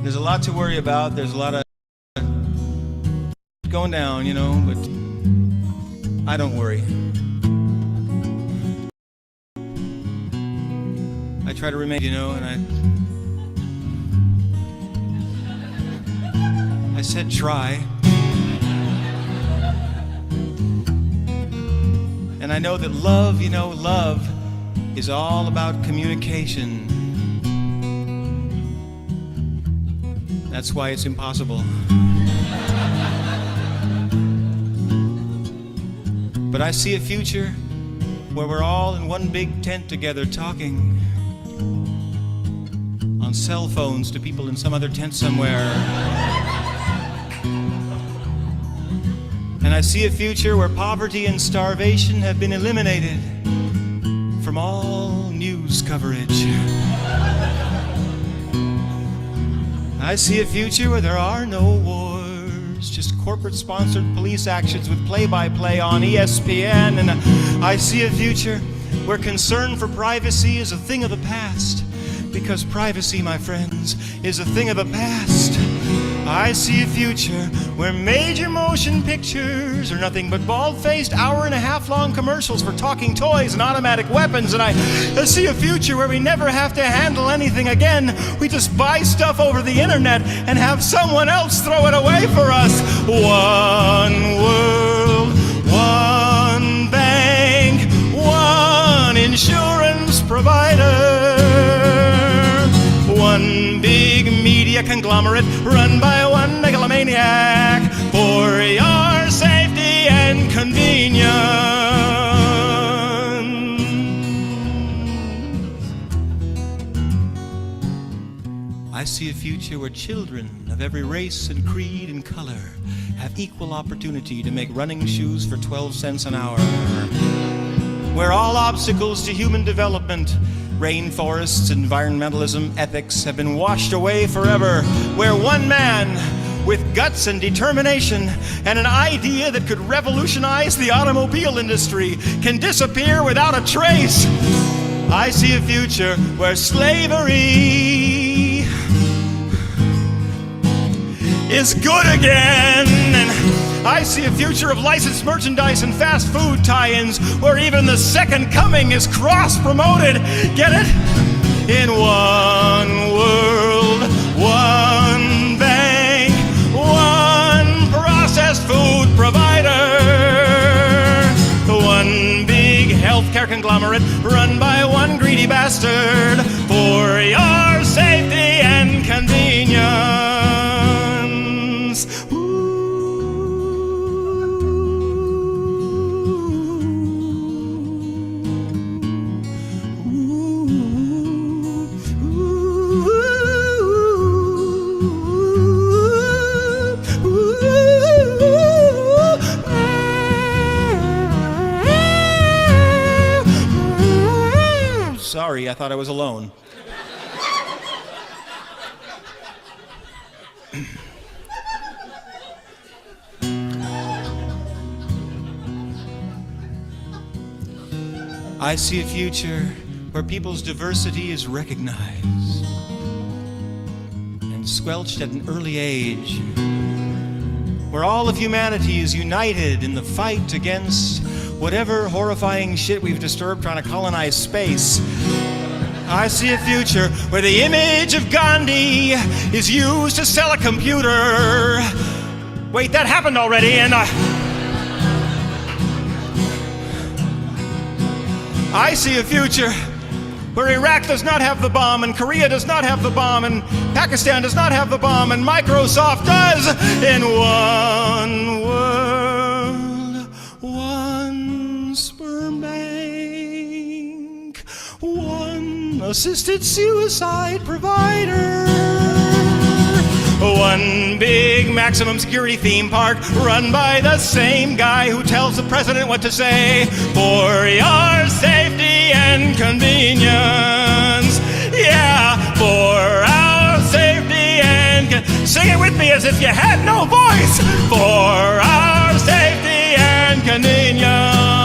There's a lot to worry about. There's a lot of going down, you know, but I don't worry. I try to remain, you know, and I said try. And I know that love, you know, love is all about communication. That's why it's impossible. But I see a future where we're all in one big tent together talking on cell phones to people in some other tent somewhere. And I see a future where poverty and starvation have been eliminated from all news coverage. I see a future where there are no wars, just corporate-sponsored police actions with play-by-play on ESPN. And I see a future where concern for privacy is a thing of the past, because privacy, my friends, is a thing of the past. I see a future where major motion pictures are nothing but bald-faced hour-and-a-half-long commercials for talking toys and automatic weapons. And I see a future where we never have to handle anything again. We just buy stuff over the internet and have someone else throw it away for us. One world, one bank, one insurance provider, one big media conglomerate run by one megalomaniac for your safety and convenience. I see a future where children of every race and creed and color have equal opportunity to make running shoes for 12 cents an hour, where all obstacles to human development, rainforests, environmentalism, ethics have been washed away forever, where one man with guts and determination and an idea that could revolutionize the automobile industry can disappear without a trace. I see a future where slavery is good again. And I see a future of licensed merchandise and fast food tie-ins where even the second coming is cross-promoted. Get it? In one world, one bank, one processed food provider, one big healthcare conglomerate run by one greedy bastard for your safety and convenience. Sorry, I thought I was alone. I see a future where people's diversity is recognized and squelched at an early age, where all of humanity is united in the fight against whatever horrifying shit we've disturbed trying to colonize space. I see a future where the image of Gandhi is used to sell a computer. Wait, that happened already, and I see a future where Iraq does not have the bomb, and Korea does not have the bomb, and Pakistan does not have the bomb, and Microsoft does. In one world, one sperm bank, one assisted suicide provider, one big maximum security theme park run by the same guy who tells the president what to say for your safety and convenience. Yeah, for our safety and sing it with me as if you had no voice. For our safety and convenience.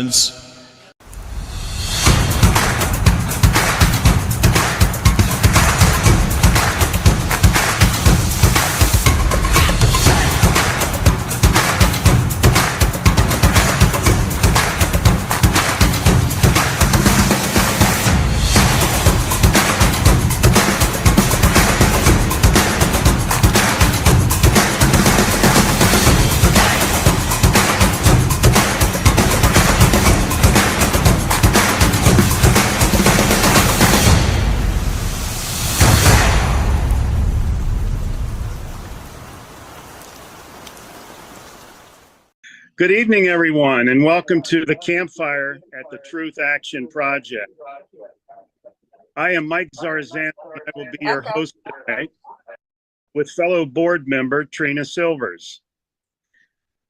guns. Good evening, everyone, and welcome to the Campfire at the Truth Action Project. I am Mike Zarzan, and I will be your host today with fellow board member Trina Silvers.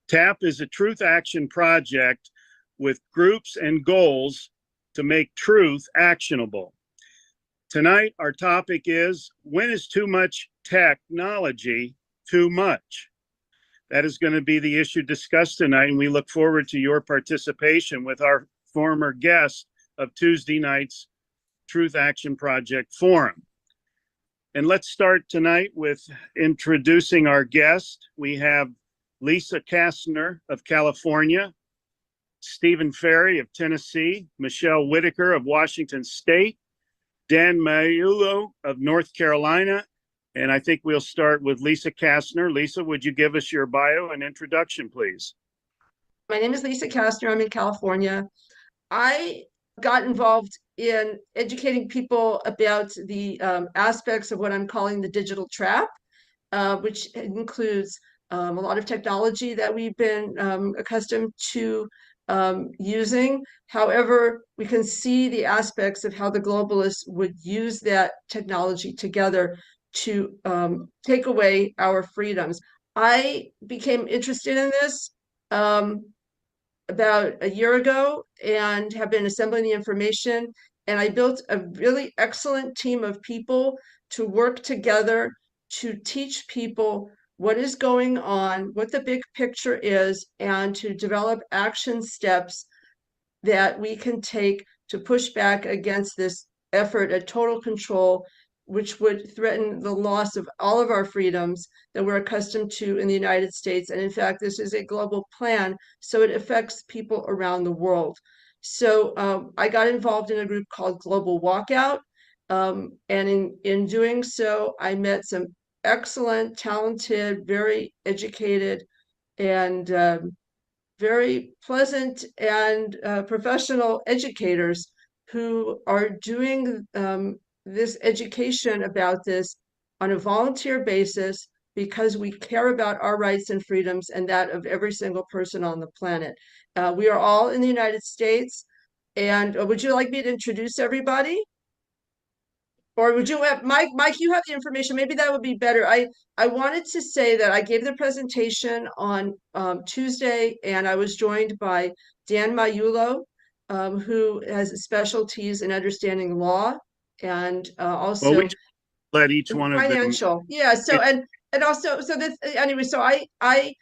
TAP is a Truth Action Project with groups and goals to make truth actionable. Tonight, our topic is, when is too much technology too much? That is going to be the issue discussed tonight, and we look forward to your participation with our former guest of Tuesday night's Truth Action Project Forum. And let's start tonight with introducing our guest. We have Lisa Kastner of California, Stephen Ferry of Tennessee, Michelle Whitaker of Washington State, Dan Maiulo of North Carolina, and I think we'll start with Lisa Kastner. Lisa, would you give us your bio and introduction, please? My name is Lisa Kastner. I'm in California. I got involved in educating people about the aspects of what I'm calling the digital trap, which includes a lot of technology that we've been accustomed to using. However, we can see the aspects of how the globalists would use that technology together to take away our freedoms. I became interested in this about a year ago and have been assembling the information. And I built a really excellent team of people to work together to teach people what is going on, what the big picture is, and to develop action steps that we can take to push back against this effort at total control, which would threaten the loss of all of our freedoms that we're accustomed to in the United States. And in fact, this is a global plan, so it affects people around the world. So I got involved in a group called Global Walkout. And in doing so, I met some excellent, talented, very educated, and very pleasant and professional educators who are doing this education about this on a volunteer basis because we care about our rights and freedoms and that of every single person on the planet. We are all in the United States. And would you like me to introduce everybody? Or would you have, Mike, you have the information. Maybe that would be better. I wanted to say that I gave the presentation on Tuesday, and I was joined by Dan Maiulo, who has specialties in understanding law and also well, we let each one financial. of them. Yeah. So and also so that anyway. So I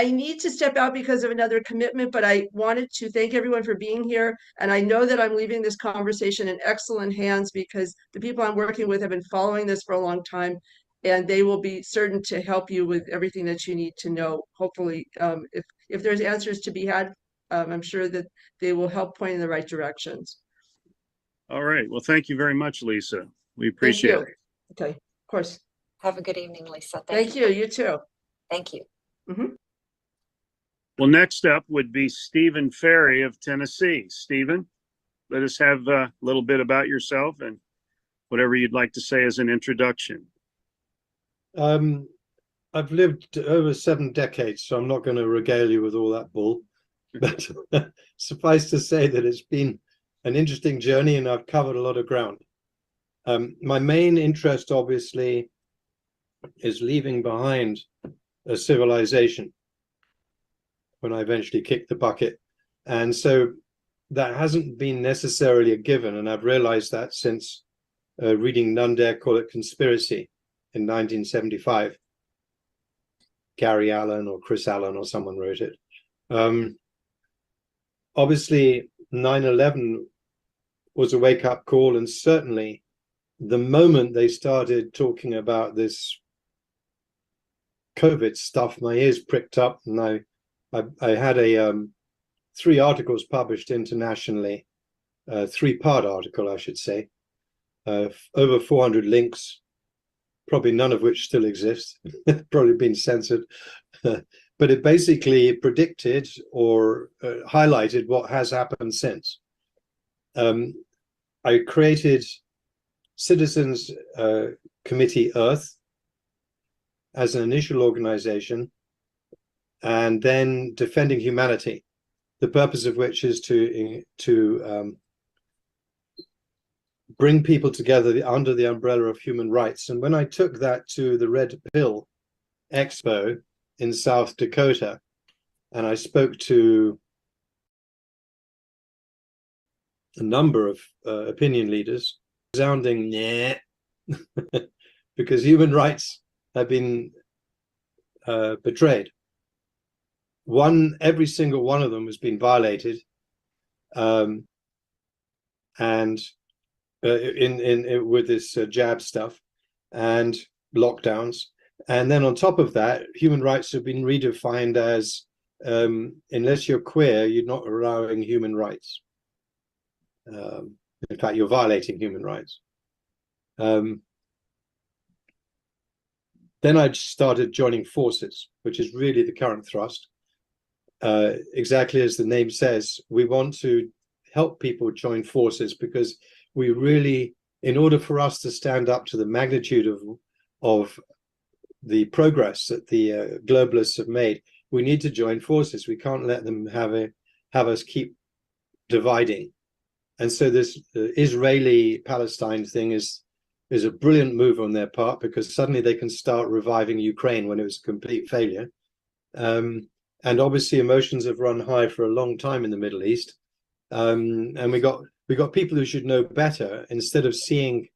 need to step out because of another commitment, but I wanted to thank everyone for being here. And I know that I'm leaving this conversation in excellent hands because the people I'm working with have been following this for a long time, and they will be certain to help you with everything that you need to know. Hopefully, if there's answers to be had, I'm sure that they will help point in the right directions. All right. Well, thank you very much, Lisa. We appreciate it. Okay, of course. Have a good evening, Lisa. Thank you. You too. Thank you. Mm-hmm. Well, next up would be Stephen Ferry of Tennessee. Stephen, let us have a little bit about yourself and whatever you'd like to say as an introduction. I've lived over 7 decades, so I'm not going to regale you with all that bull. But suffice to say that it's been an interesting journey and I've covered a lot of ground. My main interest, obviously, is leaving behind a civilization when I eventually kicked the bucket. And so that hasn't been necessarily a given. And I've realized that since reading None Dare Call It Conspiracy in 1975. Gary Allen or Chris Allen or someone wrote it. obviously 9/11 was a wake-up call, and certainly the moment they started talking about this COVID stuff, my ears pricked up, and I had a 3 articles published internationally, 3-part article, I should say, over 400 links, probably none of which still exist, probably been censored. But it basically predicted or highlighted what has happened since. I created Citizens Committee Earth as an initial organization, and then Defending Humanity, the purpose of which is to bring people together under the umbrella of human rights. And when I took that to the Red Pill Expo in South Dakota, and I spoke to a number of opinion leaders, resounding nah, because human rights have been betrayed. Every single one of them has been violated, and with this jab stuff and lockdowns. And then on top of that, human rights have been redefined as unless you're queer, you're not allowing human rights. In fact, you're violating human rights. Then I started joining forces, which is really the current thrust. Exactly as the name says, we want to help people join forces, because we really, in order for us to stand up to the magnitude of the progress that the globalists have made, we need to join forces. We can't let them have us keep dividing. And so this Israeli-Palestine thing is a brilliant move on their part, because suddenly they can start reviving Ukraine when it was a complete failure. And obviously emotions have run high for a long time in the Middle East. And we got people who should know better, instead of seeing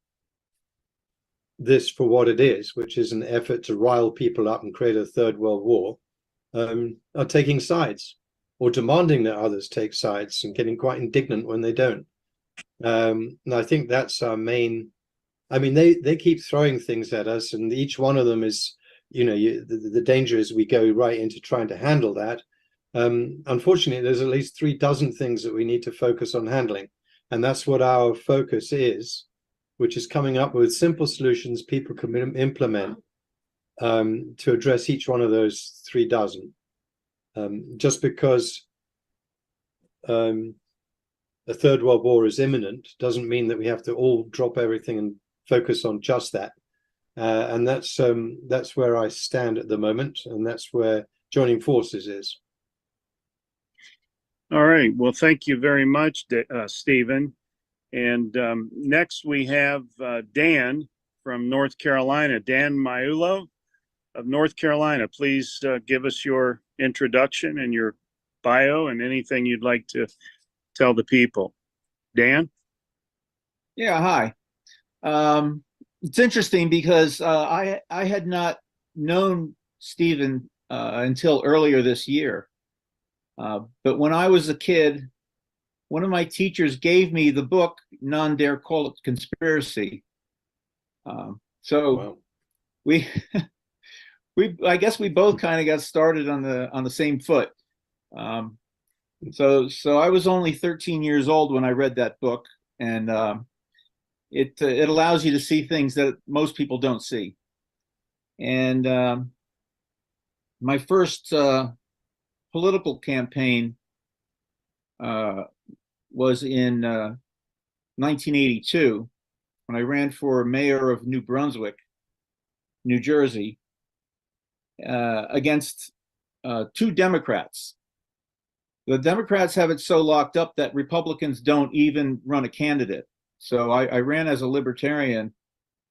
this for what it is, which is an effort to rile people up and create a third world war, are taking sides or demanding that others take sides and getting quite indignant when they don't. And I think that's our main. I mean, they keep throwing things at us, and each one of them is, the danger is we go right into trying to handle that. Unfortunately, there's at least 3 dozen things that we need to focus on handling, and that's what our focus is, which is coming up with simple solutions people can implement to address each one of those 3 dozen. Just because a third world war is imminent doesn't mean that we have to all drop everything and focus on just that. And that's where I stand at the moment, and that's where joining forces is. All right. Well, thank you very much, Stephen. And next we have Dan from North Carolina. Dan Maiulo of North Carolina. Please give us your introduction and your bio and anything you'd like to tell the people. Dan? Yeah, hi. It's interesting because I had not known Stephen until earlier this year. But when I was a kid, one of my teachers gave me the book, None Dare Call It Conspiracy. So wow. I guess we both kind of got started on the same foot. So I was only 13 years old when I read that book, and it allows you to see things that most people don't see. And my first political campaign was in 1982 when I ran for mayor of New Brunswick, New Jersey, against 2 Democrats. The Democrats have it so locked up that Republicans don't even run a candidate. So I ran as a libertarian,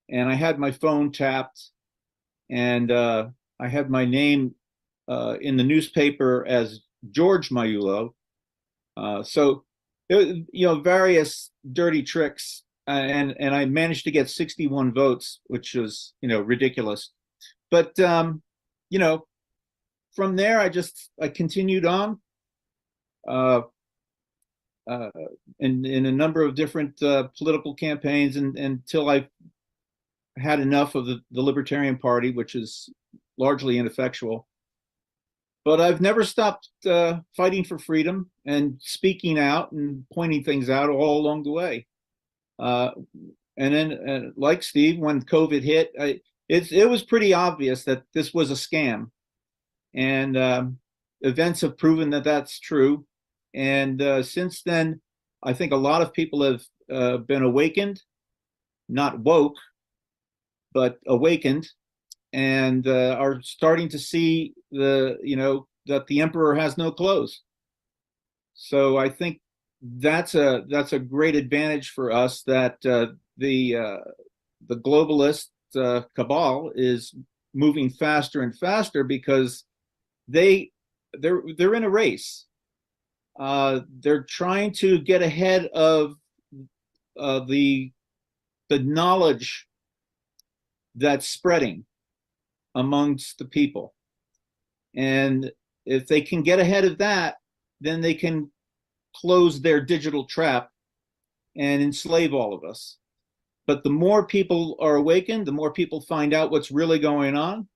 and I had my phone tapped, and I had my name in the newspaper as George Maiulo. So, various dirty tricks, and I managed to get 61 votes, which was, ridiculous. But, from there, I continued on. in a number of different political campaigns, and until I had enough of the Libertarian Party, which is largely ineffectual. But I've never stopped fighting for freedom and speaking out and pointing things out all along the way. And then, like Steve, when COVID hit, it was pretty obvious that this was a scam. And events have proven that that's true. And since then, I think a lot of people have been awakened, not woke, but awakened, and are starting to see that the emperor has no clothes. So I think that's a great advantage for us, that the globalist cabal is moving faster and faster, because they're in a race. They're trying to get ahead of the knowledge that's spreading amongst the people. And if they can get ahead of that, then they can close their digital trap and enslave all of us. But the more people are awakened, the more people find out what's really going on,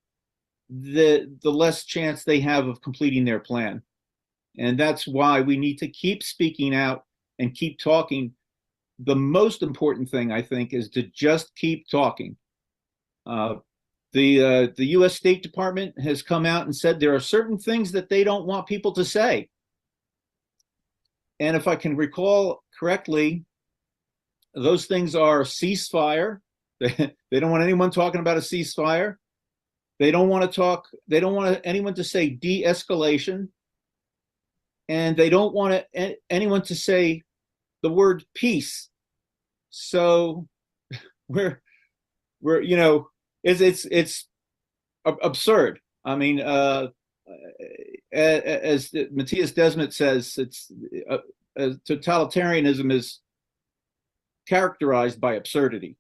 the less chance they have of completing their plan. And that's why we need to keep speaking out and keep talking. The most important thing, I think, is to just keep talking. The U.S. State Department has come out and said there are certain things that they don't want people to say. And if I can recall correctly, those things are ceasefire. They don't want anyone talking about a ceasefire. They don't want anyone to say de-escalation. And they don't want anyone to say the word peace. So it's absurd. I mean, as Matthias Desmet says, totalitarianism is characterized by absurdity,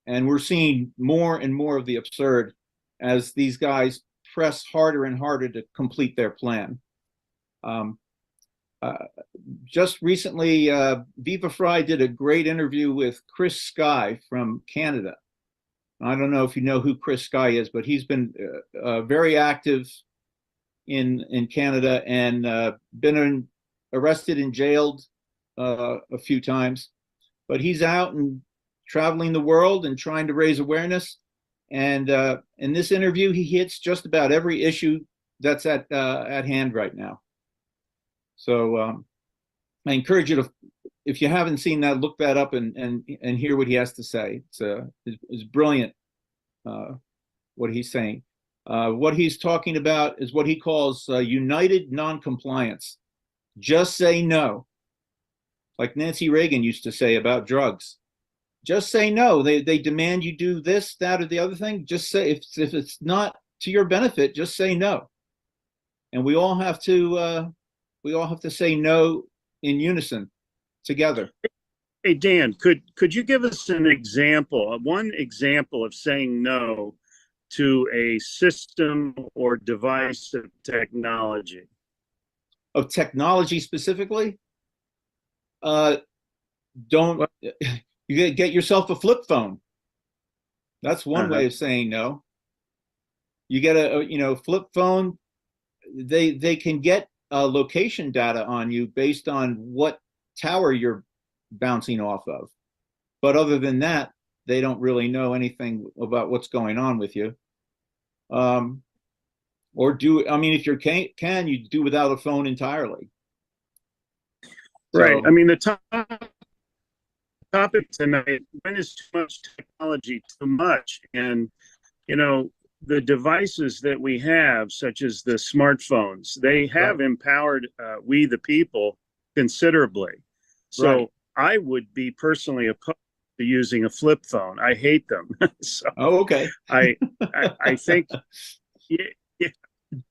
and we're seeing more and more of the absurd as these guys press harder and harder to complete their plan. Just recently, Viva Frei did a great interview with Chris Sky from Canada. I don't know if you know who Chris Sky is, but he's been very active in Canada, and been arrested and jailed a few times. But he's out and traveling the world and trying to raise awareness. And in this interview, he hits just about every issue that's at hand right now. So I encourage you to, if you haven't seen that, look that up and hear what he has to say. It's brilliant what he's saying. What he's talking about is what he calls united noncompliance. Just say no. Like Nancy Reagan used to say about drugs. Just say no. They demand you do this, that, or the other thing. Just say, if it's not to your benefit, just say no. And we all have to say no in unison together. Hey, Dan, could you give us one example of saying no to a system or device of technology? Of technology specifically? Don't you get yourself a flip phone. That's one way of saying no. You get a flip phone. They can get location data on you based on what tower you're bouncing off of. But other than that, they don't really know anything about what's going on with you. If you can you do without a phone entirely. Right. So, I mean, the topic tonight, when is too much technology too much? And, the devices that we have, such as the smartphones, they have empowered we, the people, considerably. So I would be personally opposed to using a flip phone. I hate them. So okay. I think, yeah,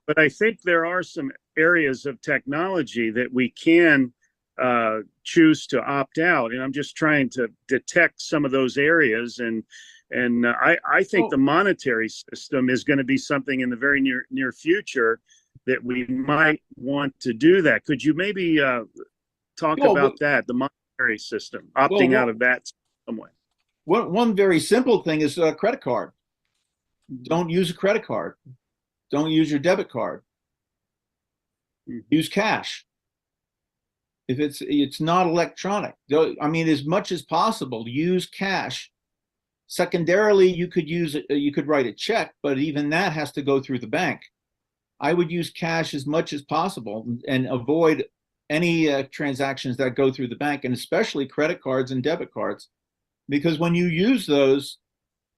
but I think there are some areas of technology that we can choose to opt out, and I'm just trying to detect some of those areas. And I think the monetary system is going to be something in the very near future that we might want to do that. Could you maybe talk Well, about that, the monetary system, opting out of that some way. One very simple thing is a credit card. Don't use a credit card. Don't use your debit card. Use cash. If it's not electronic, I mean, as much as possible, use cash. Secondarily, you could write a check, but even that has to go through the bank. I would use cash as much as possible and avoid any transactions that go through the bank, and especially credit cards and debit cards, because when you use those,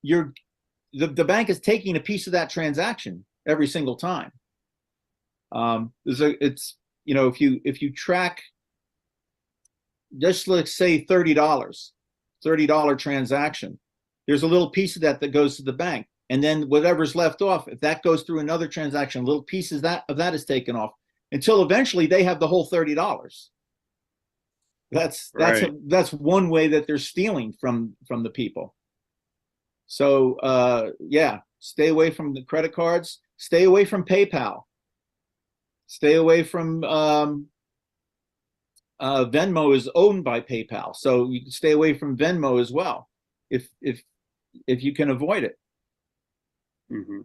the bank is taking a piece of that transaction every single time. It's if you track, just let's say $30 transaction, there's a little piece of that goes to the bank, and then whatever's left off, if that goes through another transaction, little pieces of that is taken off until eventually they have the whole $30. That's one way that they're stealing from the people. So yeah, stay away from the credit cards, stay away from PayPal, stay away from Venmo is owned by PayPal, so you can stay away from Venmo as well if you can avoid it. Mm-hmm.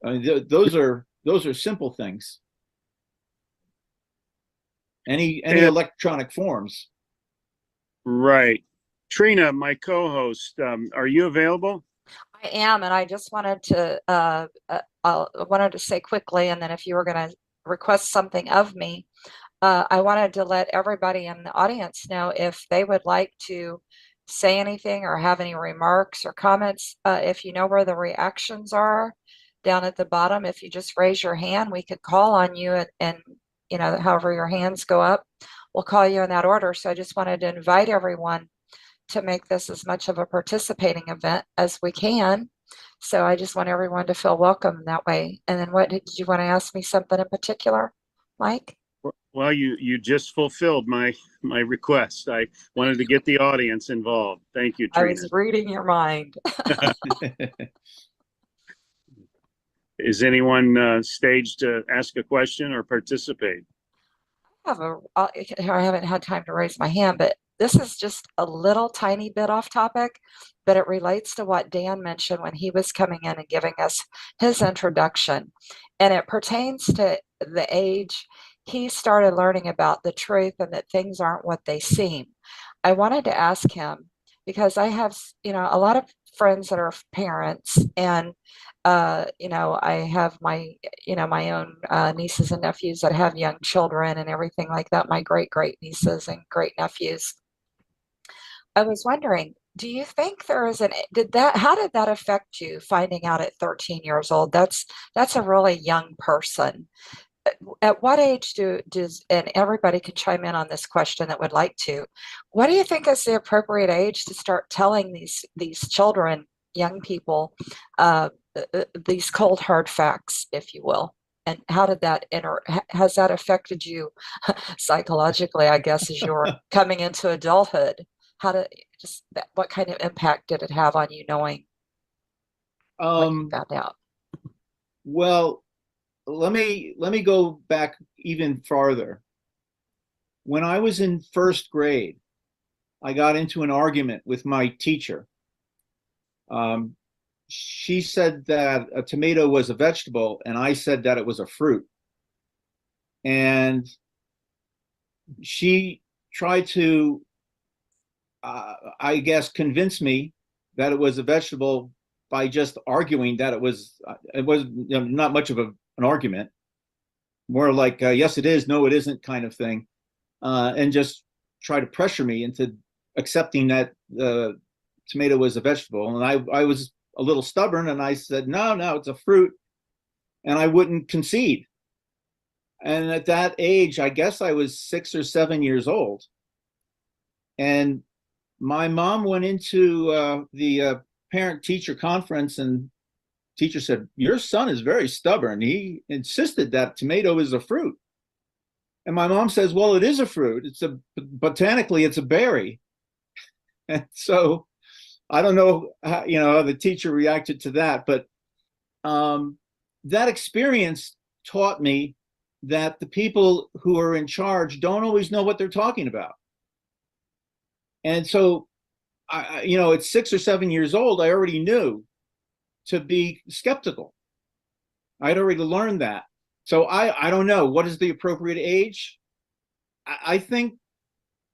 I mean, those are simple things. Any electronic forms. Right. Trina, my co-host, are you available? I am, and I just wanted to say quickly, and then if you were going to request something of me, I wanted to let everybody in the audience know if they would like to say anything or have any remarks or comments. If you know where the reactions are down at the bottom, if you just raise your hand, we could call on you, and however your hands go up, we'll call you in that order. So I just wanted to invite everyone to make this as much of a participating event as we can. So I just want everyone to feel welcome that way. And then what did you want to ask me something in particular, Mike? Well, you just fulfilled my request. I wanted to get the audience involved. Thank you, Trina. I was reading your mind. Is anyone staged to ask a question or participate? I haven't had time to raise my hand, but this is just a little tiny bit off topic, but it relates to what Dan mentioned when he was coming in and giving us his introduction. And it pertains to the age he started learning about the truth and that things aren't what they seem. I wanted to ask him, because I have, a lot of friends that are parents, and I have my own nieces and nephews that have young children and everything like that, my great nieces and great nephews. I was wondering, do you think there is how did that affect you, finding out at 13 years old? That's a really young person. At what age and everybody can chime in on this question that would like to, what do you think is the appropriate age to start telling these children, young people, these cold hard facts, if you will? And how did that has that affected you psychologically, I guess, as you're coming into adulthood? What kind of impact did it have on you, knowing what you found out? Well, let me go back even farther. When I was in first grade, I got into an argument with my teacher. She said that a tomato was a vegetable, and I said that it was a fruit. And she tried to, I guess, convince me that it was a vegetable by just arguing that it was not much of an argument, more like yes it is, no it isn't kind of thing, and just try to pressure me into accepting that tomato was a vegetable. And I was a little stubborn, and I said no, it's a fruit, and I wouldn't concede. And at that age, I guess I was 6 or 7 years old, and my mom went into the parent-teacher conference, and teacher said, "Your son is very stubborn. He insisted that tomato is a fruit." And my mom says, "Well, it is a fruit. Botanically, it's a berry." And so I don't know how the teacher reacted to that, but that experience taught me that the people who are in charge don't always know what they're talking about. And so, at 6 or 7 years old, I already knew to be skeptical. I'd already learned that. So I don't know, what is the appropriate age? I think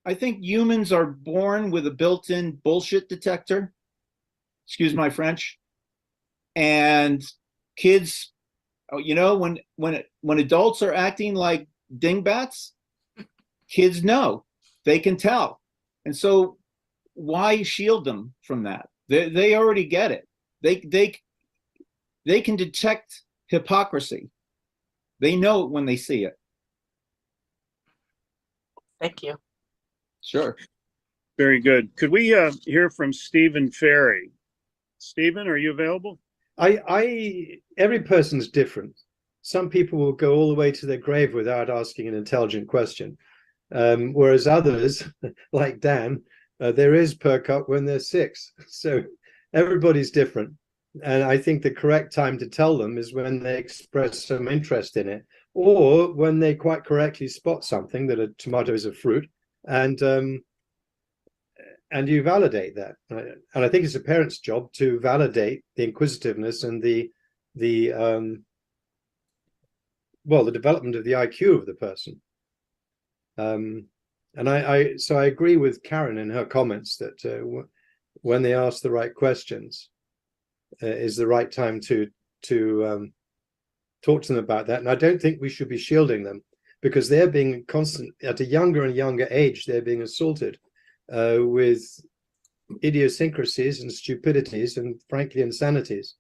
humans are born with a built-in bullshit detector. Excuse my French. And kids, when adults are acting like dingbats, kids know, they can tell. And so why shield them from that? They already get it. They can detect hypocrisy. They know it when they see it. Thank you. Sure. Very good. Could we hear from Stephen Ferry? Stephen, are you available? Every person's different. Some people will go all the way to their grave without asking an intelligent question, whereas others, like Dan, there is perk up when they're 6. So everybody's different. And I think the correct time to tell them is when they express some interest in it, or when they quite correctly spot something, that a tomato is a fruit, and you validate that. And I think it's a parent's job to validate the inquisitiveness and the development of the IQ of the person. And so I agree with Karen in her comments that when they ask the right questions, is the right time to talk to them about that. And I don't think we should be shielding them, because they're being at a younger and younger age, they're being assaulted with idiosyncrasies and stupidities and frankly insanities.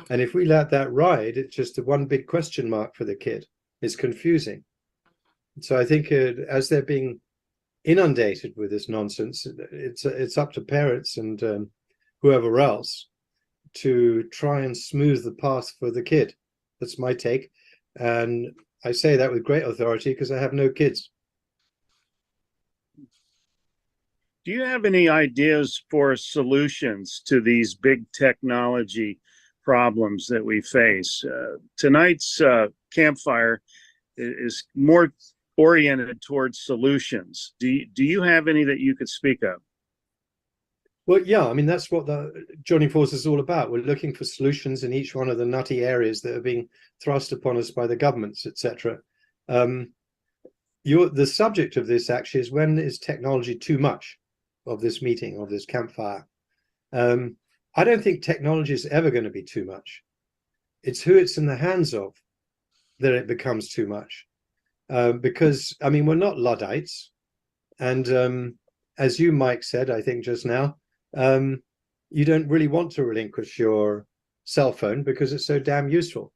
And if we let that ride, it's just one big question mark for the kid. It's confusing. So I think as they're being inundated with this nonsense, it's up to parents and whoever else to try and smooth the path for the kid. That's my take. And I say that with great authority because I have no kids. Do you have any ideas for solutions to these big technology problems that we face? Tonight's campfire is more oriented towards solutions. Do you have any that you could speak of? Well, yeah, I mean, that's what the joining force is all about. We're looking for solutions in each one of the nutty areas that are being thrust upon us by the governments, etc. The subject of this actually is, when is technology too much, of this meeting, of this campfire. I don't think technology is ever going to be too much. It's who it's in the hands of that it becomes too much. Because, I mean, we're not Luddites. And as you, Mike, said, I think just now, you don't really want to relinquish your cell phone because it's so damn useful.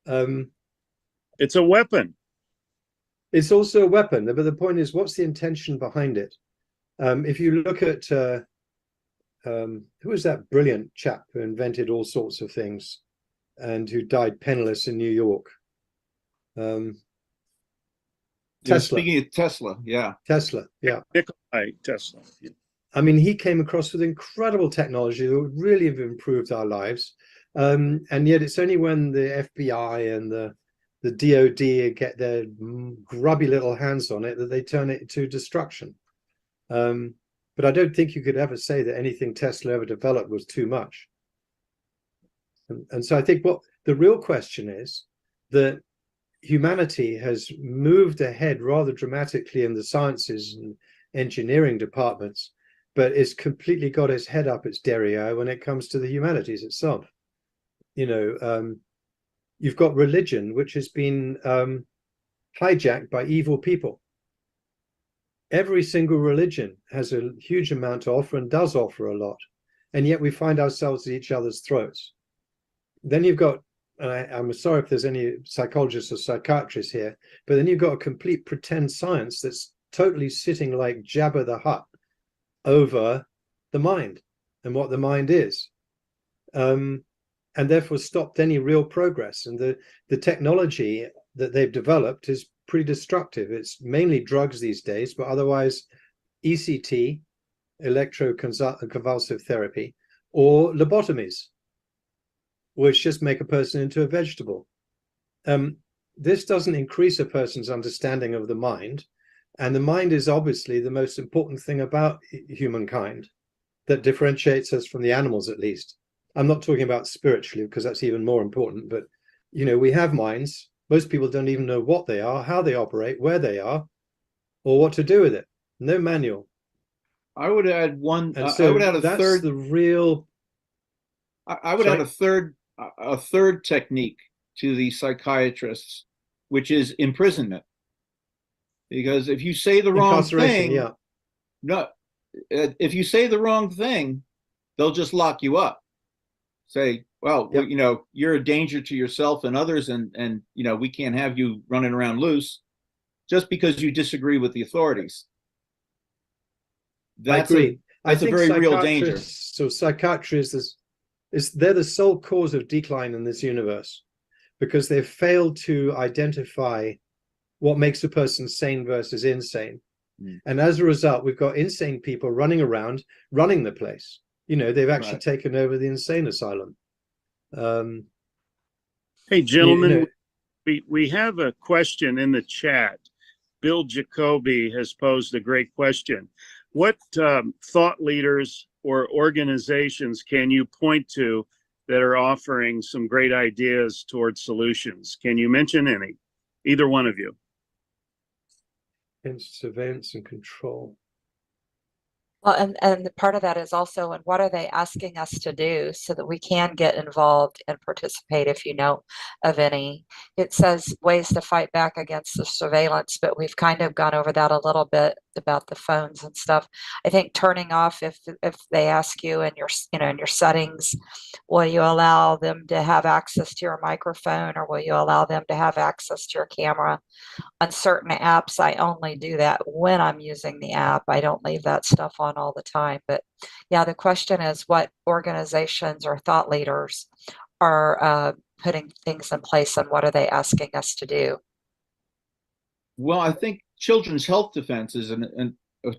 It's a weapon. It's also a weapon, but the point is, what's the intention behind it? If you look at who was that brilliant chap who invented all sorts of things and who died penniless in New York? Tesla. Speaking of Tesla, yeah. Tesla, yeah. Nikolai Tesla. I mean, he came across with incredible technology that would really have improved our lives. And yet it's only when the FBI and the DOD get their grubby little hands on it that they turn it to destruction. But I don't think you could ever say that anything Tesla ever developed was too much. And so I think what the real question is, that humanity has moved ahead rather dramatically in the sciences and engineering departments, but it's completely got its head up its derriere when it comes to the humanities itself. You've got religion, which has been hijacked by evil people. Every single religion has a huge amount to offer and does offer a lot, and yet we find ourselves at each other's throats. Then you've got, I'm sorry if there's any psychologists or psychiatrists here, but then you've got a complete pretend science that's totally sitting like Jabba the Hutt over the mind and what the mind is, and therefore stopped any real progress. And the technology that they've developed is pretty destructive. It's mainly drugs these days, but otherwise ECT, electroconvulsive therapy, or lobotomies, which just make a person into a vegetable. this doesn't increase a person's understanding of the mind. And the mind is obviously the most important thing about humankind that differentiates us from the animals, at least. I'm not talking about spiritually, because that's even more important. But, you know, we have minds. Most people don't even know what they are, how they operate, where they are, or what to do with it. No manual. I would add one. And so I would add a that's third. the real. I would add a third technique to the psychiatrists, which is imprisonment. Because if you say the wrong thing, yeah. no, if you say the wrong thing, they'll just lock you up. Say, well, Yep. you know, you're a danger to yourself and others, and you know, we can't have you running around loose just because you disagree with the authorities. I agree. That's a very real danger. So psychiatry is they're the sole cause of decline in this universe, because they've failed to identify what makes a person sane versus insane. And as a result, we've got insane people running around, running the place. You know, they've actually taken over the insane asylum. Hey, gentlemen, we have a question in the chat. Bill Jacoby has posed a great question. What thought leaders or organizations can you point to that are offering some great ideas towards solutions? Can you mention any? Either one of you. In surveillance and control. Well, and the part of that is also, and what are they asking us to do so that we can get involved and participate if you know of any. It says ways to fight back against the surveillance, but we've kind of gone over that a little bit about the phones and stuff. I think turning off, if they ask you in your, you know, in your settings, will you allow them to have access to your microphone, or will you allow them to have access to your camera? On certain apps, I only do that when I'm using the app. I don't leave that stuff on all the time. But yeah, the question is, what organizations or thought leaders are putting things in place, and what are they asking us to do? Well, I think Children's Health Defense is a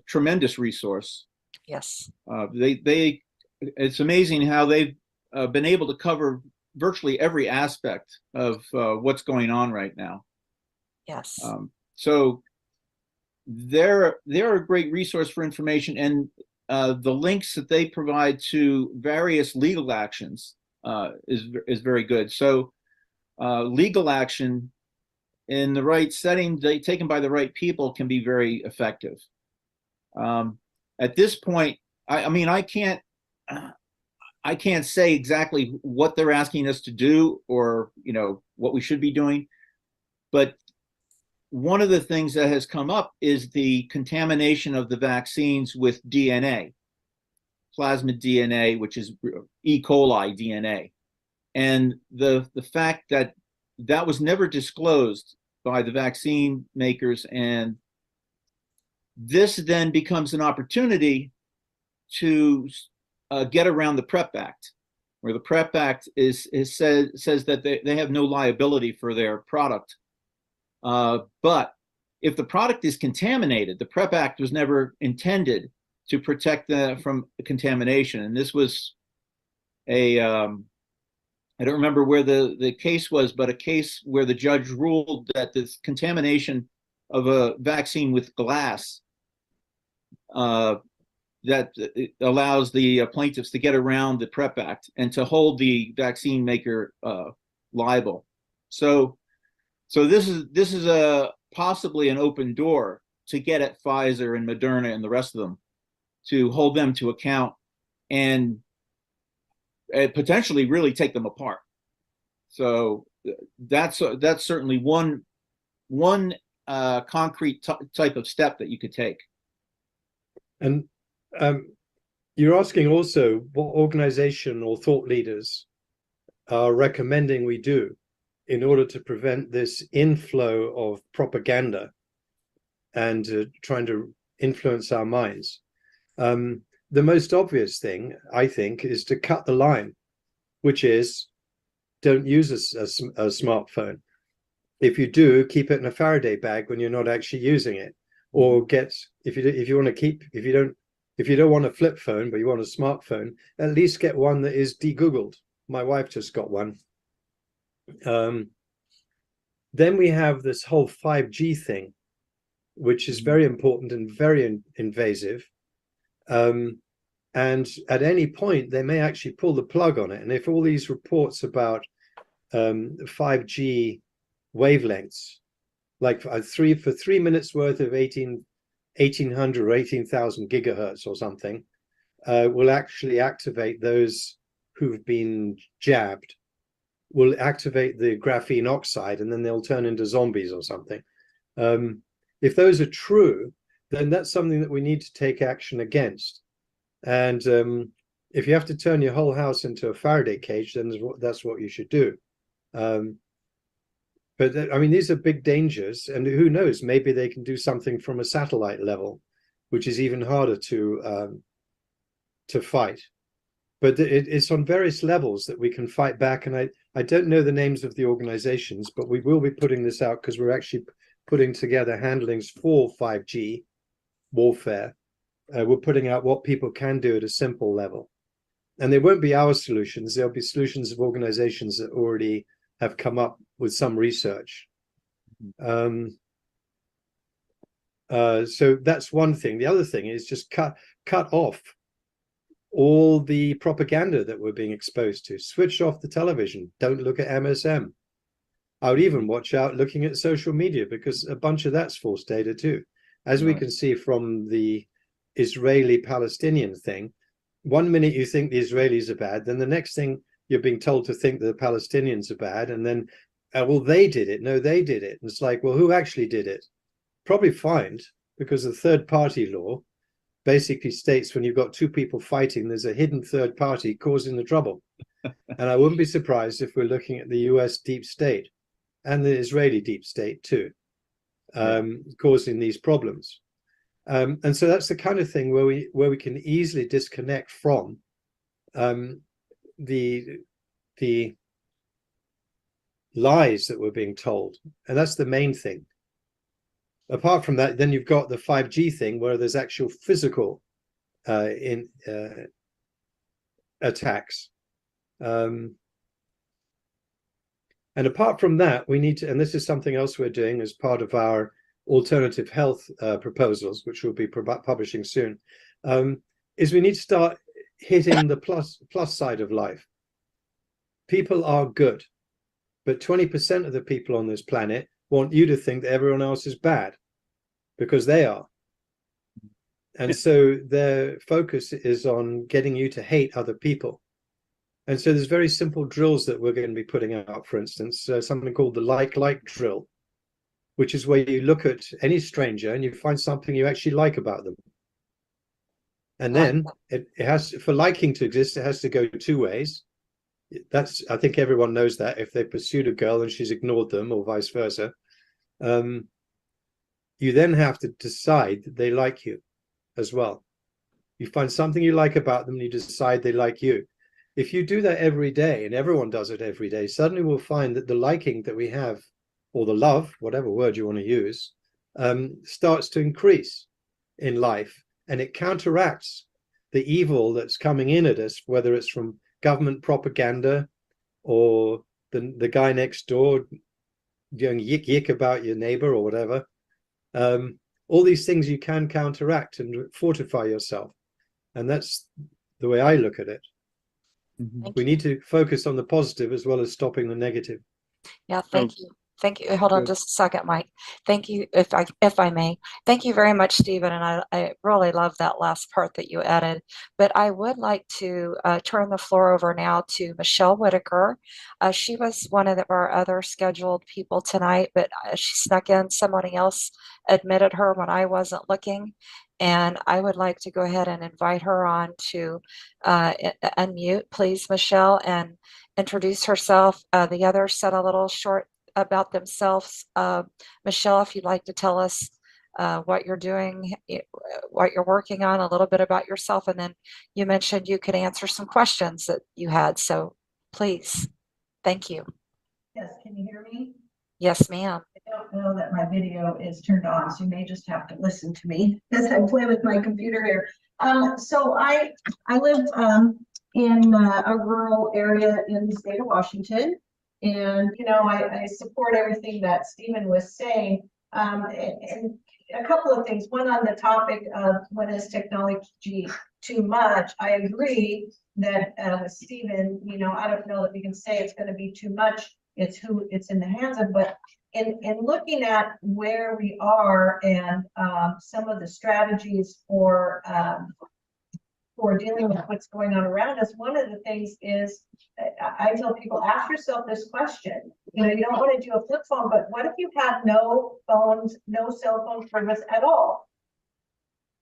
tremendous resource. Yes. It's amazing how they've been able to cover virtually every aspect of what's going on right now. Yes. So they're a great resource for information, and the links that they provide to various legal actions is very good. So legal action in the right setting, taken by the right people, can be very effective. At this point, I mean, I can't say exactly what they're asking us to do, or, you know, what we should be doing, but one of the things that has come up is the contamination of the vaccines with DNA, plasmid DNA, which is E. coli DNA. And the fact that that was never disclosed by the vaccine makers, and this then becomes an opportunity to get around the PrEP Act, where the PrEP Act says that they have no liability for their product. But if the product is contaminated, the PrEP Act was never intended to protect from contamination. And this was I don't remember where the case was, but a case where the judge ruled that this contamination of a vaccine with glass that allows the plaintiffs to get around the PrEP Act and to hold the vaccine maker liable. So this is a possibly an open door to get at Pfizer and Moderna and the rest of them, to hold them to account and potentially really take them apart. So that's certainly one concrete type of step that you could take. And you're asking also what organization or thought leaders are recommending we do in order to prevent this inflow of propaganda and trying to influence our minds. The most obvious thing, I think, is to cut the line, which is don't use a smartphone. If you do, keep it in a Faraday bag when you're not actually using it, or if you don't want a flip phone but you want a smartphone, at least get one that is de-Googled. My wife just got one. Then we have this whole 5G thing, which is very important and very invasive. And at any point, they may actually pull the plug on it. And if all these reports about 5G wavelengths, like for 3 minutes worth of 1800 or 18,000 gigahertz or something, will actually activate those who've been jabbed, will activate the graphene oxide, and then they'll turn into zombies or something. If those are true, then that's something that we need to take action against. And if you have to turn your whole house into a Faraday cage, then that's what you should do. But I mean, these are big dangers, and who knows, maybe they can do something from a satellite level, which is even harder to fight. But it's on various levels that we can fight back. And I don't know the names of the organizations, but we will be putting this out because we're actually putting together handlings for 5G warfare. We're putting out what people can do at a simple level. And they won't be our solutions. There'll be solutions of organizations that already have come up with some research. So that's one thing. The other thing is just cut off all the propaganda that we're being exposed to. Switch off the television. Don't look at MSM. I would even watch out looking at social media, because a bunch of that's false data too. As we can see from the Israeli-Palestinian thing, 1 minute you think the Israelis are bad, then the next thing you're being told to think that the Palestinians are bad, and then, well, they did it. No, they did it. And it's like, well, who actually did it? Probably fined, because the third-party law basically states when you've got two people fighting, there's a hidden third party causing the trouble. And I wouldn't be surprised if we're looking at the US deep state and the Israeli deep state too, causing these problems. And so that's the kind of thing where we can easily disconnect from the lies that we're being told. And that's the main thing. Apart from that, then you've got the 5G thing where there's actual physical attacks. And apart from that, we need to, and this is something else we're doing as part of our alternative health proposals, which we'll be publishing soon, is we need to start hitting the plus side of life. People are good, but 20% of the people on this planet want you to think that everyone else is bad, because they are. And so their focus is on getting you to hate other people. And so there's very simple drills that we're going to be putting out, for instance, something called the like drill, which is where you look at any stranger and you find something you actually like about them. And then it has, for liking to exist, it has to go two ways. That's, I think everyone knows that, if they pursued a girl and she's ignored them, or vice versa. You then have to decide that they like you as well. You find something you like about them and you decide they like you. If you do that every day, and everyone does it every day, suddenly we'll find that the liking that we have, or the love, whatever word you want to use, starts to increase in life, and it counteracts the evil that's coming in at us, whether it's from government propaganda or the guy next door doing yik about your neighbor or whatever. All these things you can counteract and fortify yourself. And that's the way I look at it. We need to focus on the positive as well as stopping the negative. Yeah, thank you. Thank you. Hold on just a second, Mike. Thank you, if I may. Thank you very much, Stephen. And I really love that last part that you added. But I would like to turn the floor over now to Michelle Whitaker. She was one of our other scheduled people tonight, but she snuck in. Somebody else admitted her when I wasn't looking. And I would like to go ahead and invite her on to unmute, please, Michelle, and introduce herself. The others said a little short about themselves. Michelle, if you'd like to tell us what you're doing, what you're working on, a little bit about yourself, and then you mentioned you could answer some questions that you had. So please, thank you. Yes, can you hear me? Yes, ma'am. I don't know that my video is turned on, so you may just have to listen to me as I play with my computer here. So I live in a rural area in the state of Washington, And, you know, I support everything that Stephen was saying. And a couple of things. One, on the topic of when is technology too much, I agree that, Stephen, you know, I don't know that we can say it's going to be too much. It's who it's in the hands of, but in looking at where we are and some of the strategies for dealing with what's going on around us, one of the things is, I tell people, ask yourself this question. You know, you don't want to do a flip phone, but what if you had no phones, no cell phone service at all?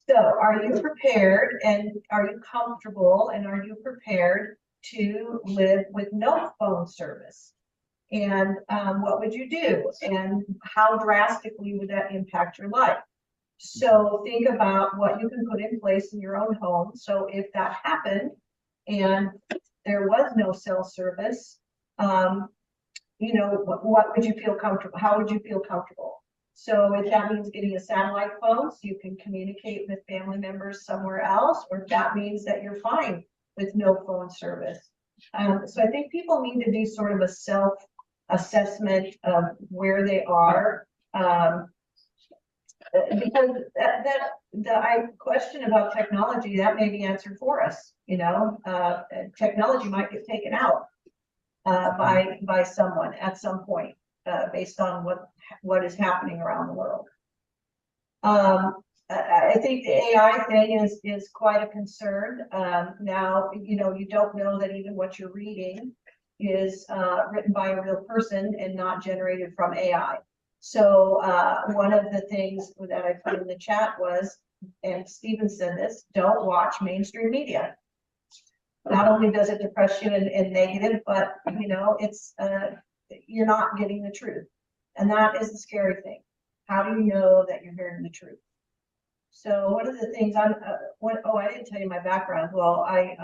So are you prepared, and are you comfortable, and are you prepared to live with no phone service? And what would you do? And how drastically would that impact your life? So think about what you can put in place in your own home. So if that happened and there was no cell service, you know, what would you feel comfortable? How would you feel comfortable? So if that means getting a satellite phone so you can communicate with family members somewhere else, or if that means that you're fine with no phone service. So I think people need to do sort of a self-assessment of where they are. Because the question about technology, that may be answered for us. You know, technology might get taken out by someone at some point, based on what is happening around the world. I think the AI thing is quite a concern. Now, you know, you don't know that even what you're reading is written by a real person and not generated from AI. So one of the things that I put in the chat was, and Stephen said this, don't watch mainstream media. Not only does it depress you and negative, but, you know, it's you're not getting the truth. And that is the scary thing. How do you know that you're hearing the truth? So one of the things I didn't tell you my background. Well, I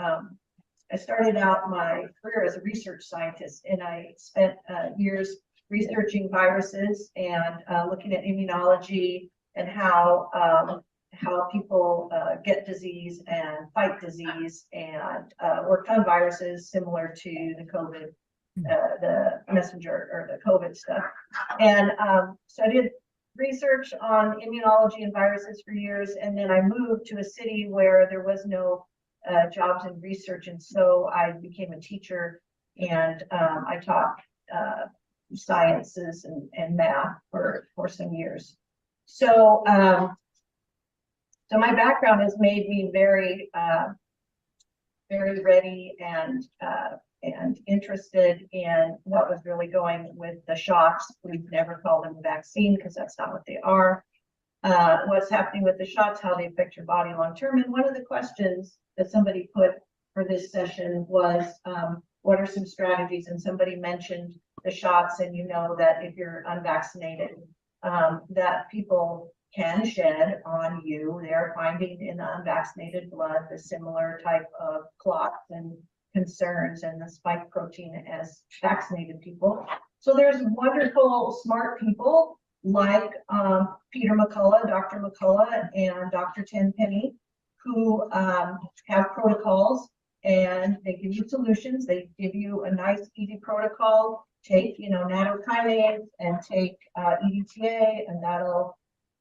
started out my career as a research scientist, and I spent years researching viruses and looking at immunology and how people get disease and fight disease, and worked on viruses similar to the COVID, the messenger or the COVID stuff. And so I did research on immunology and viruses for years, and then I moved to a city where there was no jobs in research, and so I became a teacher, and I taught sciences and math for some years. So so my background has made me very ready and interested in what was really going with the shots. We've never called them a vaccine because that's not what they are. What's happening with the shots, how they affect your body long term. And one of the questions that somebody put for this session was, what are some strategies? And somebody mentioned the shots, and you know that if you're unvaccinated, that people can shed on you. They are finding in the unvaccinated blood the similar type of clots and concerns and the spike protein as vaccinated people. So there's wonderful, smart people like Peter McCullough, Dr. McCullough, and Dr. Tenpenny, who have protocols, and they give you solutions. They give you a nice, easy protocol. Take, you know, nattokinase and take EDTA, and that'll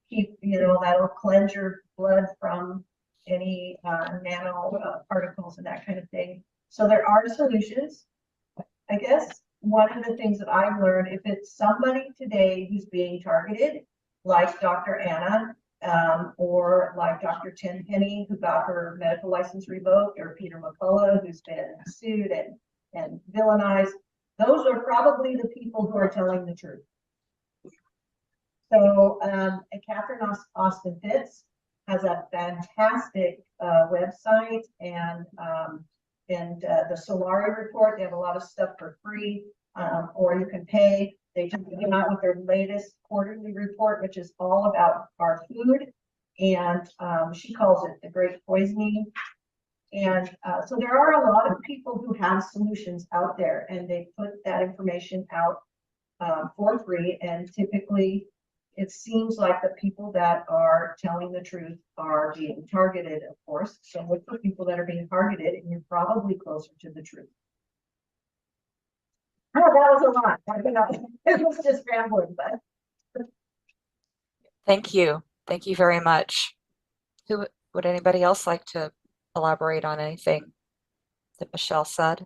keep, you know, that'll cleanse your blood from any nano particles and that kind of thing. So there are solutions. I guess one of the things that I've learned, if it's somebody today who's being targeted, like Dr. Anna, or like Dr. Tenpenny, who got her medical license revoked, or Peter McCullough, who's been sued and villainized, those are probably the people who are telling the truth. So Catherine Austin Fitz has a fantastic website, and the Solari report. They have a lot of stuff for free, or you can pay. They just came out with their latest quarterly report, which is all about our food, and she calls it the Great Poisoning. And so there are a lot of people who have solutions out there, and they put that information out for free. And typically, it seems like the people that are telling the truth are being targeted, of course. So look for people that are being targeted, and you're probably closer to the truth. Oh, that was a lot. I don't know. It was just rambling, but Thank you. Thank you very much. Would anybody else like to elaborate on anything that Michelle said?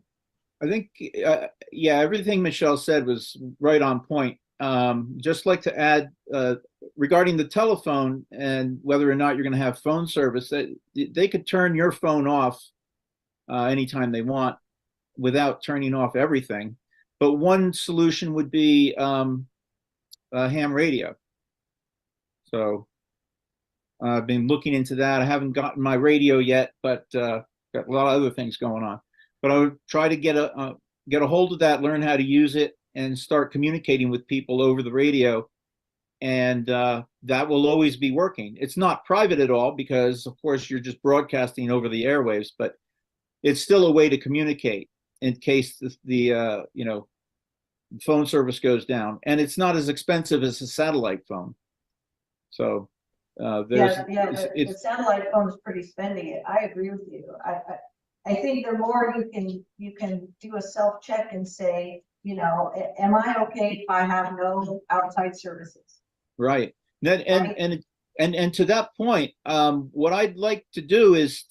I think, yeah, everything Michelle said was right on point. Just like to add, regarding the telephone and whether or not you're going to have phone service, that they could turn your phone off anytime they want without turning off everything. But one solution would be ham radio. So I've been looking into that. I haven't gotten my radio yet, but got a lot of other things going on. But I would try to get a hold of that, learn how to use it, and start communicating with people over the radio. And that will always be working. It's not private at all because, of course, you're just broadcasting over the airwaves, but it's still a way to communicate in case the phone service goes down. And it's not as expensive as a satellite phone. So the satellite phone is pretty spendy. I agree with you. I think the more you can do a self-check and say, am I okay if I have no outside services? Right. And to that point, what I'd like to do is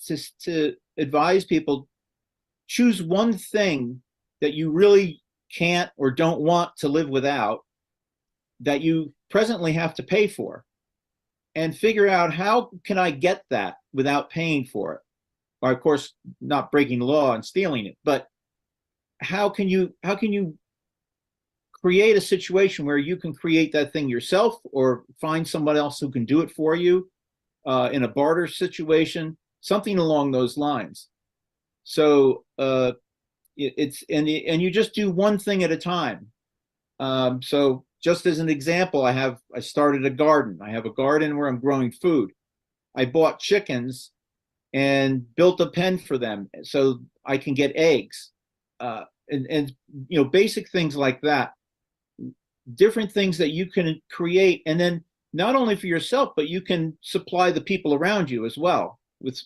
to advise people, choose one thing that you really can't or don't want to live without, that you presently have to pay for, and figure out how can I get that without paying for it. Or, of course, not breaking the law and stealing it, but how can you create a situation where you can create that thing yourself or find someone else who can do it for you in a barter situation, something along those lines. So you just do one thing at a time. So just as an example, I started a garden. I have a garden where I'm growing food. I bought chickens and built a pen for them so I can get eggs, and basic things like that. Different things that you can create, and then not only for yourself, but you can supply the people around you as well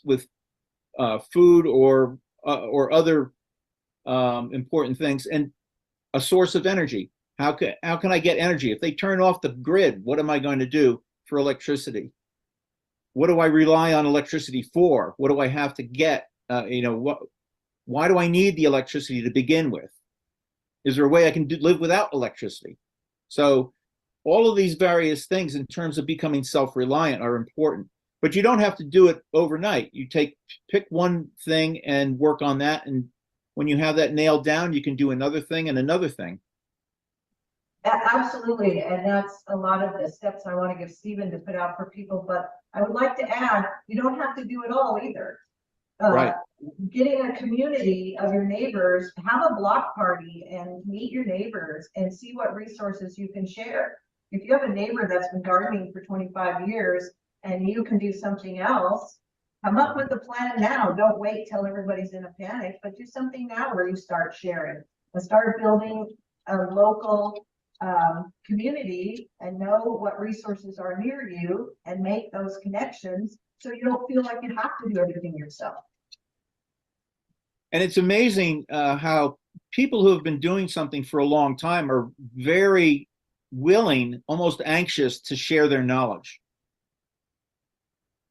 with food or other important things, and a source of energy. How can I get energy? If they turn off the grid, what am I going to do for electricity? What do I rely on electricity for? What do I have to get? Why do I need the electricity to begin with? Is there a way I can live without electricity? So all of these various things in terms of becoming self-reliant are important, but you don't have to do it overnight. You pick one thing and work on that. And when you have that nailed down, you can do another thing and another thing. Absolutely. And that's a lot of the steps I want to give Stephen to put out for people. But I would like to add, you don't have to do it all either. Right. Getting a community of your neighbors, have a block party and meet your neighbors and see what resources you can share. If you have a neighbor that's been gardening for 25 years and you can do something else, come up with a plan now. Don't wait till everybody's in a panic, but do something now where you start sharing and start building a local community and know what resources are near you and make those connections so you don't feel like you have to do everything yourself. And it's amazing how people who have been doing something for a long time are very willing, almost anxious to share their knowledge.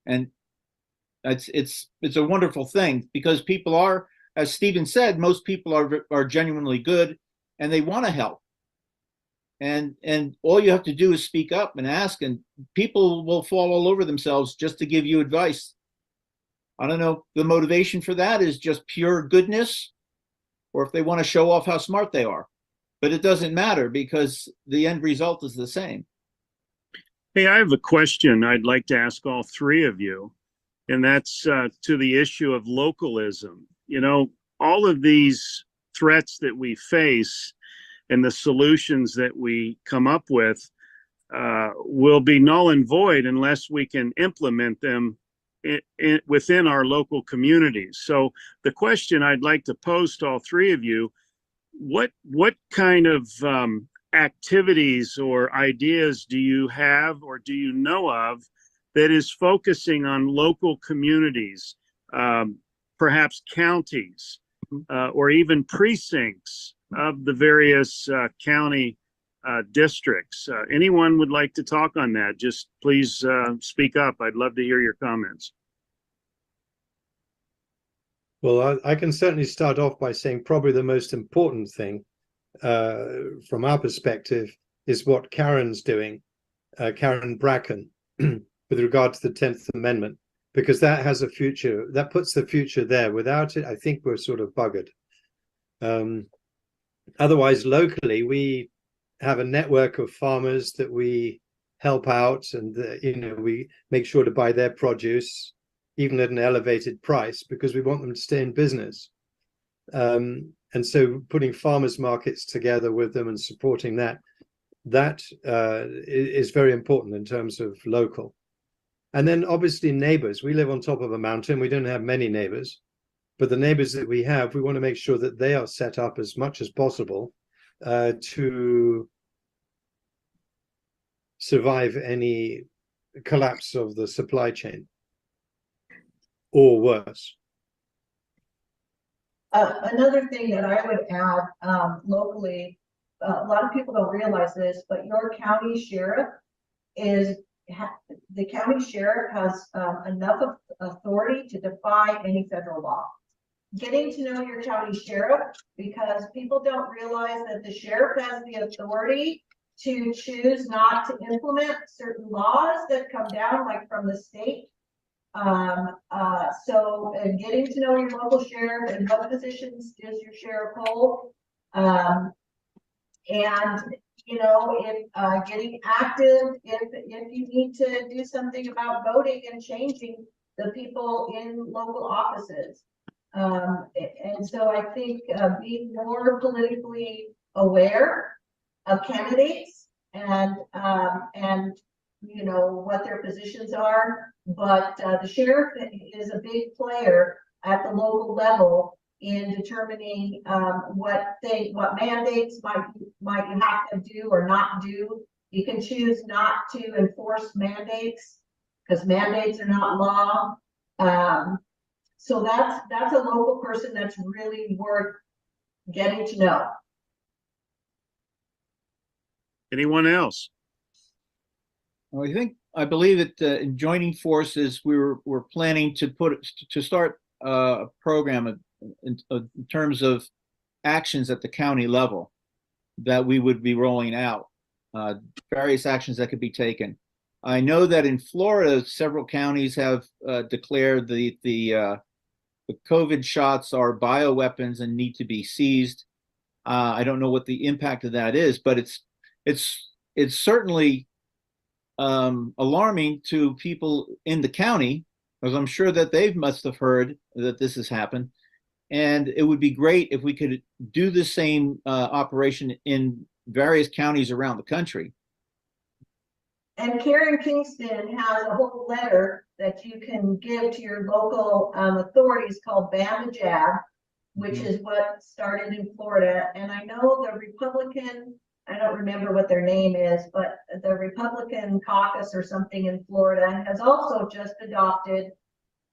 And it's a wonderful thing because people are, as Stephen said, most people are genuinely good and they want to help. And all you have to do is speak up and ask, and people will fall all over themselves just to give you advice. I don't know, the motivation for that is just pure goodness, or if they want to show off how smart they are. But it doesn't matter because the end result is the same. Hey, I have a question I'd like to ask all three of you, and that's to the issue of localism. All of these threats that we face and the solutions that we come up with will be null and void unless we can implement them within our local communities. So the question I'd like to pose to all three of you, what kind of activities or ideas do you have or do you know of that is focusing on local communities, perhaps counties, or even precincts of the various county districts. Anyone would like to talk on that, just please speak up. I'd love to hear your comments. Well, I can certainly start off by saying probably the most important thing from our perspective is what Karen's doing, Karen Bracken, with regard to the 10th Amendment, because that has a future, that puts the future there. Without it, I think we're sort of buggered. Otherwise, locally, we have a network of farmers that we help out, and we make sure to buy their produce, even at an elevated price, because we want them to stay in business. And so putting farmers markets together with them and supporting that is very important in terms of local. And then obviously neighbors. We live on top of a mountain. We don't have many neighbors, but the neighbors that we have, we want to make sure that they are set up as much as possible to survive any collapse of the supply chain, or worse. Another thing that I would add locally, a lot of people don't realize this, but your county sheriff the county sheriff has enough of authority to defy any federal law. Getting to know your county sheriff, because people don't realize that the sheriff has the authority to choose not to implement certain laws that come down, like from the state. So getting to know your local sheriff and what positions does your sheriff hold, and if getting active, if you need to do something about voting and changing the people in local offices. And so I think being more politically aware of candidates and what their positions are, but the sheriff is a big player at the local level in determining what mandates might you have to do or not do. You can choose not to enforce mandates because mandates are not law. So that's a local person that's really worth getting to know. Anyone else? Well, I believe that in joining forces, we're planning to start a program in terms of actions at the county level that we would be rolling out, various actions that could be taken. I know that in Florida, several counties have declared the COVID shots are bioweapons and need to be seized. I don't know what the impact of that is, but it's certainly alarming to people in the county, because I'm sure that they must have heard that this has happened. And it would be great if we could do the same operation in various counties around the country. And Karen Kingston has a whole letter that you can give to your local authorities called Ban the Jab, which is what started in Florida. And I know the Republican, I don't remember what their name is, but the Republican caucus or something in Florida has also just adopted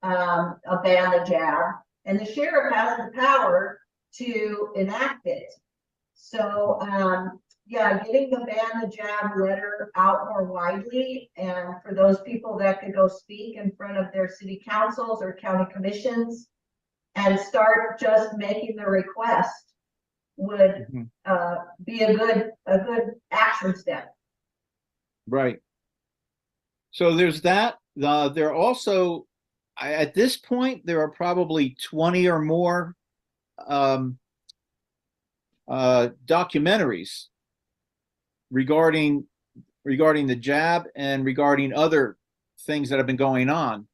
a Ban the Jab. And the sheriff has the power to enact it. So, getting the Ban the Jab letter out more widely, and for those people that could go speak in front of their city councils or county commissions and start just making the request would be a good action step. Right. So there's that. There are also, at this point, there are probably 20 or more documentaries regarding the jab and regarding other things that have been going on.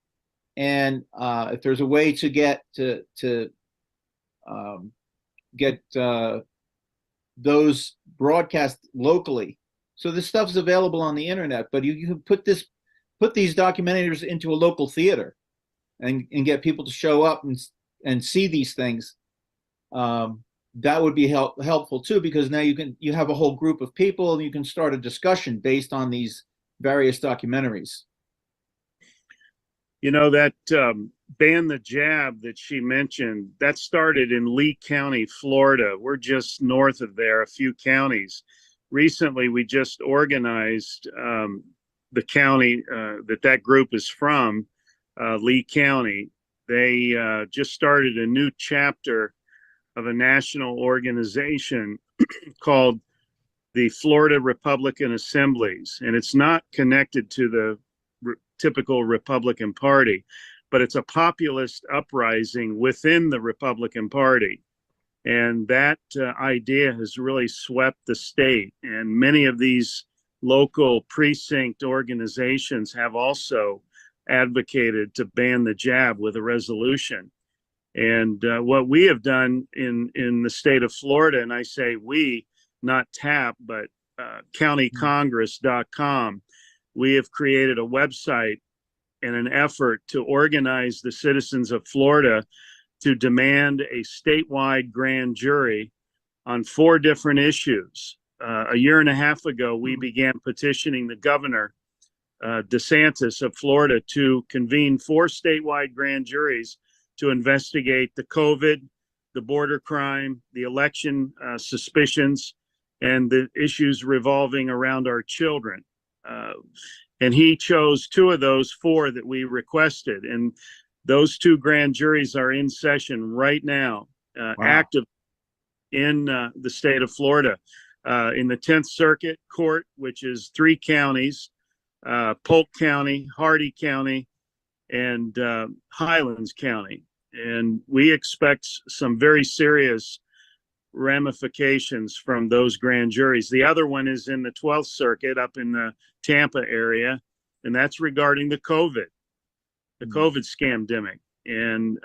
And if there's a way to get those broadcast locally, so this stuff's available on the internet, but you can put these documentaries into a local theater and get people to show up and see these things. That would be helpful too, because now you have a whole group of people and you can start a discussion based on these various documentaries. You know, that ban the jab that she mentioned, that started in Lee County, Florida. We're just north of there, a few counties. Recently, we just organized the county that group is from, Lee County. They just started a new chapter of a national organization called the Florida Republican Assemblies. And it's not connected to the typical Republican Party, but it's a populist uprising within the Republican Party. And that idea has really swept the state. And many of these local precinct organizations have also advocated to ban the jab with a resolution. And what we have done in the state of Florida, and I say we, not TAP, but countycongress.com, we have created a website in an effort to organize the citizens of Florida to demand a statewide grand jury on 4 different issues. A year and a half ago, we began petitioning the governor, DeSantis of Florida, to convene 4 statewide grand juries to investigate the COVID, the border crime, the election suspicions, and the issues revolving around our children. And he chose 2 of those 4 that we requested. And those 2 grand juries are in session right now, active in the state of Florida. In the 10th Circuit Court, which is 3 counties, Polk County, Hardy County, and Highlands County. And we expect some very serious ramifications from those grand juries. The other one is in the 12th Circuit up in the Tampa area, and that's regarding the COVID scamdemic. And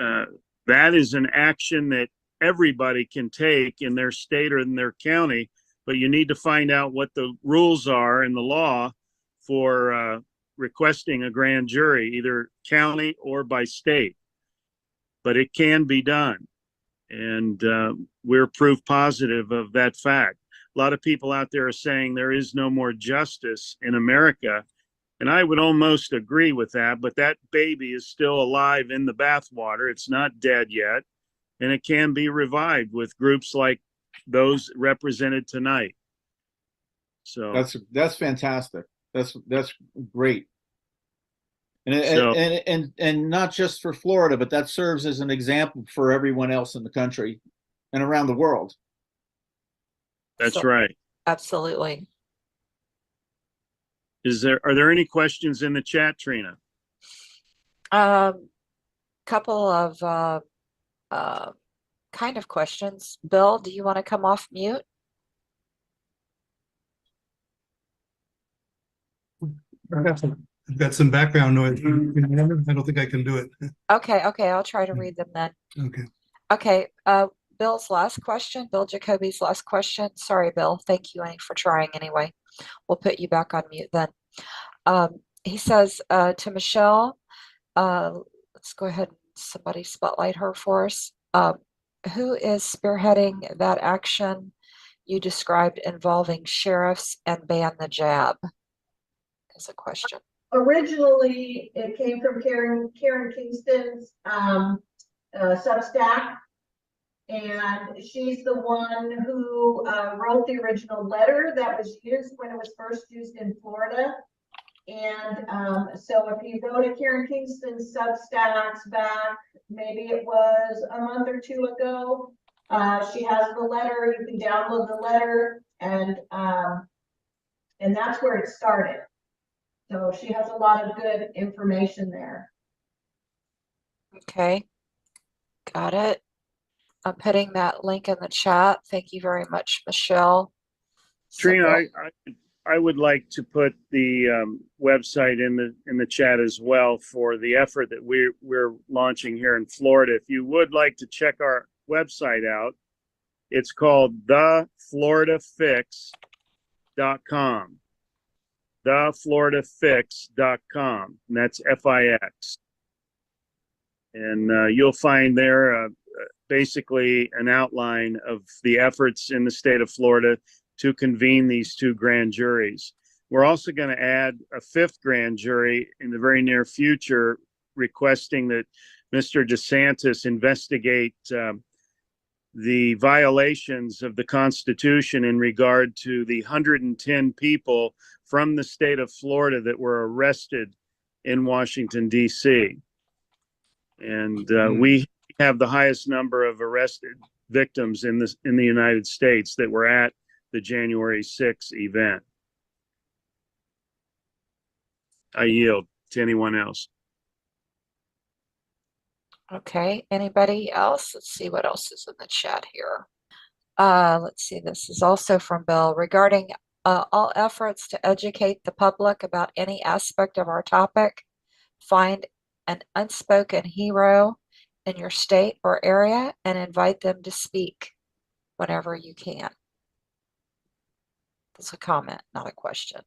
that is an action that everybody can take in their state or in their county, but you need to find out what the rules are in the law for requesting a grand jury, either county or by state. But it can be done. And we're proof positive of that fact. A lot of people out there are saying there is no more justice in America. And I would almost agree with that, but that baby is still alive in the bathwater. It's not dead yet. And it can be revived with groups like those represented tonight. So that's fantastic. That's great. And, So- and not just for Florida, but that serves as an example for everyone else in the country and around the world. that's So- right. Absolutely. Are there any questions in the chat, Trina? Couple of kind of questions. Bill, do you want to come off mute? I've got some background noise. I don't think I can do it. Okay, I'll try to read them then. Okay. Okay, Bill's last question, Bill Jacoby's last question. Sorry, Bill. Thank you for trying anyway. We'll put you back on mute then. He says to Michelle, let's go ahead and somebody spotlight her for us. Who is spearheading that action you described involving sheriffs and ban the jab? Is a question. Originally, it came from Karen Kingston's Substack. And she's the one who wrote the original letter that was used when it was first used in Florida. And so if you go to Karen Kingston's Substacks back, maybe it was a month or 2 ago, she has the letter. You can download the letter, and that's where it started. So she has a lot of good information there. Okay, got it. I'm putting that link in the chat. Thank you very much, Michelle. Trina, I would like to put the website in the chat as well for the effort that we're launching here in Florida. If you would like to check our website out, it's called thefloridafix.com. thefloridafix.com, and that's FIX. And you'll find there basically an outline of the efforts in the state of Florida to convene these 2 grand juries. We're also going to add a 5th grand jury in the very near future requesting that Mr. DeSantis investigate the violations of the Constitution in regard to the 110 people from the state of Florida that were arrested in Washington, D.C. And we have the highest number of arrested victims in the United States that were at the January 6th event. I yield to anyone else. Okay, anybody else? Let's see what else is in the chat here. Let's see, this is also from Bill regarding all efforts to educate the public about any aspect of our topic. Find an unspoken hero in your state or area and invite them to speak whenever you can. That's a comment, not a question.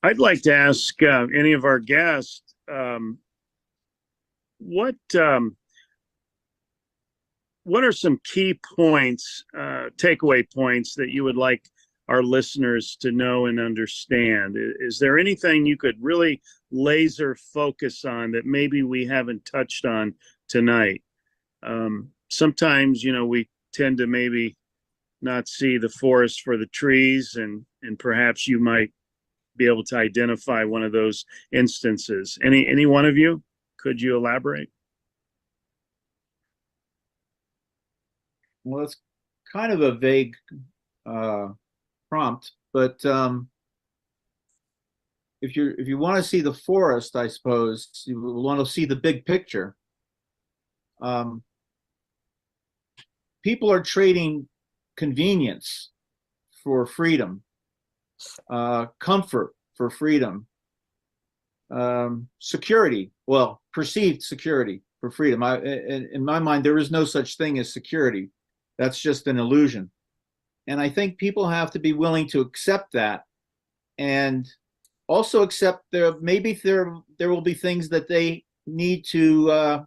I'd like to ask any of our guests what are some key points, takeaway points that you would like our listeners to know and understand? Is there anything you could really laser focus on that maybe we haven't touched on tonight? Sometimes, we tend to maybe not see the forest for the trees, and perhaps you might be able to identify one of those instances. Any one of you? Could you elaborate? Well, it's kind of a vague prompt, but if you want to see the forest, I suppose you want to see the big picture. People are trading convenience for freedom, comfort for freedom, security, well, perceived security for freedom. In my mind, there is no such thing as security. That's just an illusion. And I think people have to be willing to accept that, and also accept there will be things that they need to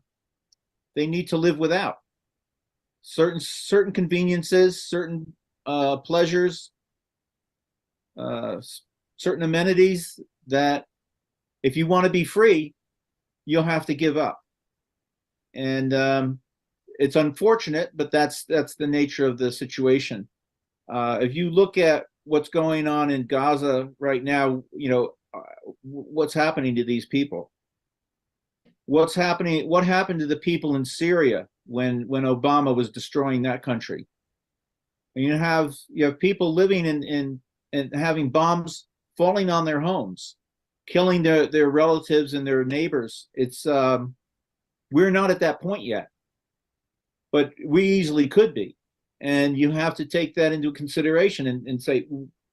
live without. Certain conveniences, certain pleasures, certain amenities that if you want to be free, you'll have to give up. And it's unfortunate, but that's the nature of the situation. If you look at what's going on in Gaza right now, what's happening to these people? What happened to the people in Syria when Obama was destroying that country? And you have people living in and having bombs falling on their homes, killing their relatives and their neighbors. It's we're not at that point yet, but we easily could be. And you have to take that into consideration and say,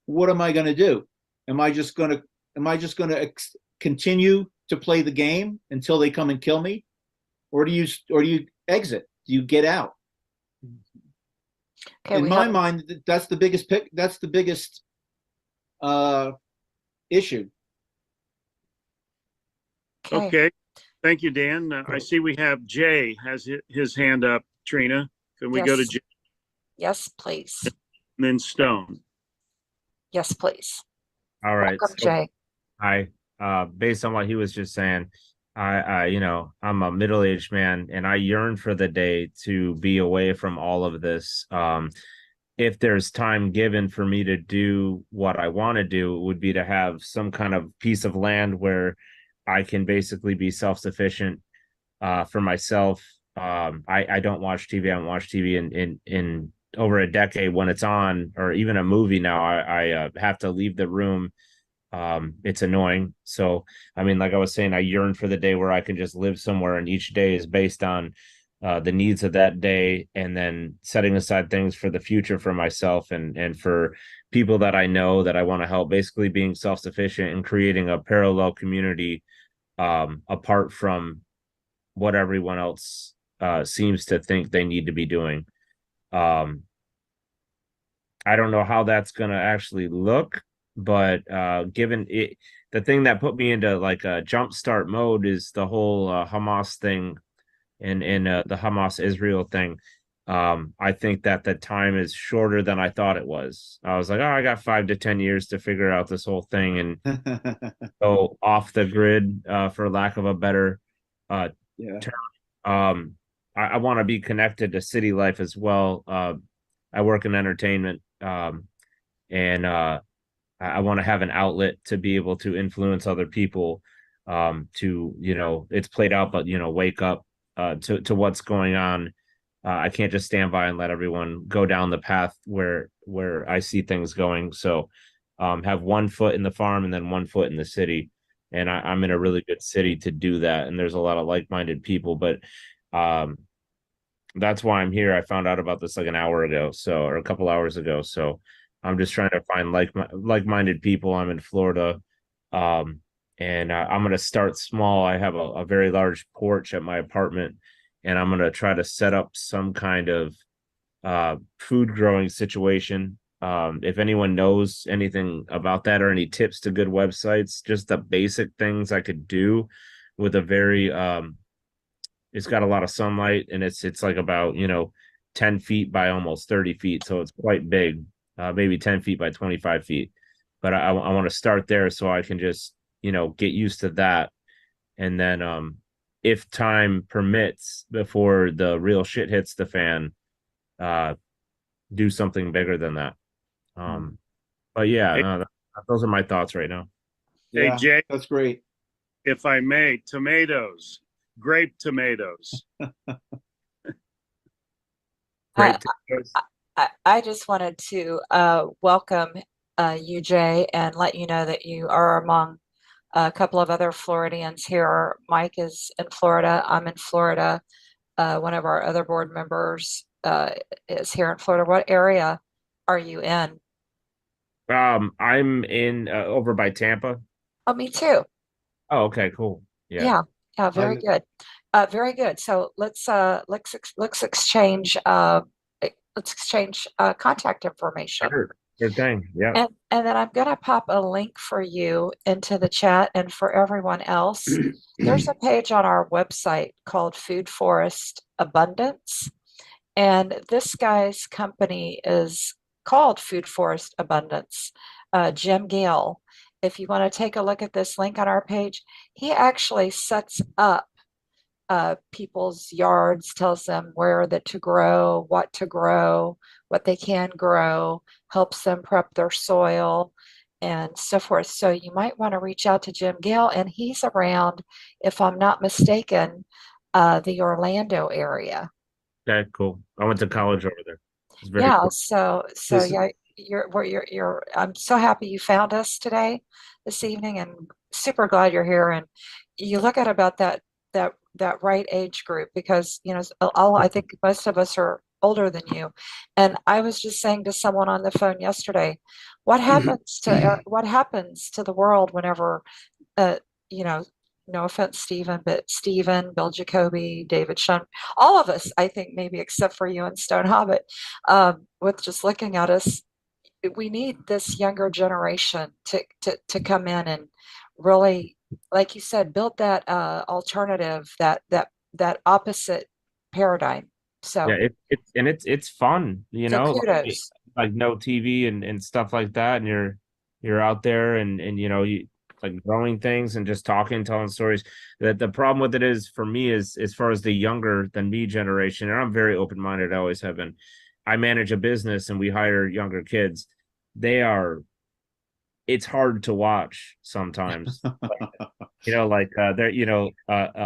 what am I going to do? Am I just going to continue to play the game until they come and kill me, or do you exit? Do you get out? Okay, in my mind, that's the biggest issue. Okay. Thank you, Dan. I see we have Jay has his hand up. Trina, can we go to Jay? Yes, please. And then Stone. Yes, please. All right. Welcome, Jay. Hi. Based on what he was just saying, I'm a middle-aged man, and I yearn for the day to be away from all of this. If there's time given for me to do what I want to do, it would be to have some kind of piece of land where I can basically be self-sufficient for myself. I don't watch TV. I haven't watched TV in over a decade. When it's on, or even a movie now, I have to leave the room. It's annoying. So, I mean, like I was saying, I yearn for the day where I can just live somewhere, and each day is based on the needs of that day, and then setting aside things for the future for myself and for people that I know that I want to help, basically being self-sufficient and creating a parallel community apart from what everyone else seems to think they need to be doing. I don't know how that's going to actually look, but given it, the thing that put me into like a jumpstart mode is the whole Hamas thing and the Hamas Israel thing. I think that the time is shorter than I thought it was. I was like, oh, I got 5 to 10 years to figure out this whole thing and go off the grid, for lack of a better Yeah. term. I want to be connected to city life as well. I work in entertainment, and I want to have an outlet to be able to influence other people, to, it's played out, but, wake up to what's going on. I can't just stand by and let everyone go down the path where I see things going. So have one foot in the farm and then one foot in the city. And I'm in a really good city to do that. And there's a lot of like-minded people, but that's why I'm here. I found out about this like an hour ago, or a couple hours ago. So I'm just trying to find like-minded people. I'm in Florida, and I'm going to start small. I have a very large porch at my apartment, and I'm going to try to set up some kind of food growing situation. If anyone knows anything about that or any tips to good websites, just the basic things I could do with a very it's got a lot of sunlight, and it's like about 10 feet by almost 30 feet, so it's quite big, maybe 10 feet by 25 feet. But I want to start there so I can just get used to that, and then if time permits, before the real shit hits the fan, do something bigger than that. But yeah, Hey, those are my thoughts right now. hey, Yeah, Jay, that's great. if I may, tomatoes, grape tomatoes. Great. I just wanted to welcome you, Jay, and let you know that you are among a couple of other Floridians here. Mike is in Florida. I'm in Florida. One of our other board members is here in Florida. What area are you in? I'm in over by Tampa. Oh, me too. Oh, okay, cool. Yeah. Yeah, yeah, very I'm good. Very good. So let's exchange contact information. Sure. Good thing. Yeah. And then I'm going to pop a link for you into the chat, and for everyone else. There's a page on our website called Food Forest Abundance. And this guy's company is called Food Forest Abundance. Jim Gale. If you want to take a look at this link on our page, he actually sets up people's yards, tells them where to grow, what they can grow, helps them prep their soil, and so forth. So you might want to reach out to Jim Gale, and he's around, if I'm not mistaken, the Orlando area. Okay, cool. I went to college over there. It's very Yeah, cool. so This- yeah, you're I'm so happy you found us today, this evening, and super glad you're here. And you look at about that right age group, because I think most of us are older than you. And I was just saying to someone on the phone yesterday, what happens to the world whenever you know, no offense, Stephen, but Stephen, Bill Jacoby, David Shun, all of us, I think, maybe except for you and Stone Hobbit, with just looking at us, we need this younger generation to come in and really, like you said, build that alternative, that opposite paradigm. So, Yeah, it's fun, so kudos. like no TV and stuff like that, and you're out there and you like growing things and just talking, telling stories. That the problem with it is, for me, is as far as the younger than me generation, and I'm very open-minded, I always have been. I manage a business and we hire younger kids. It's hard to watch sometimes. Like they're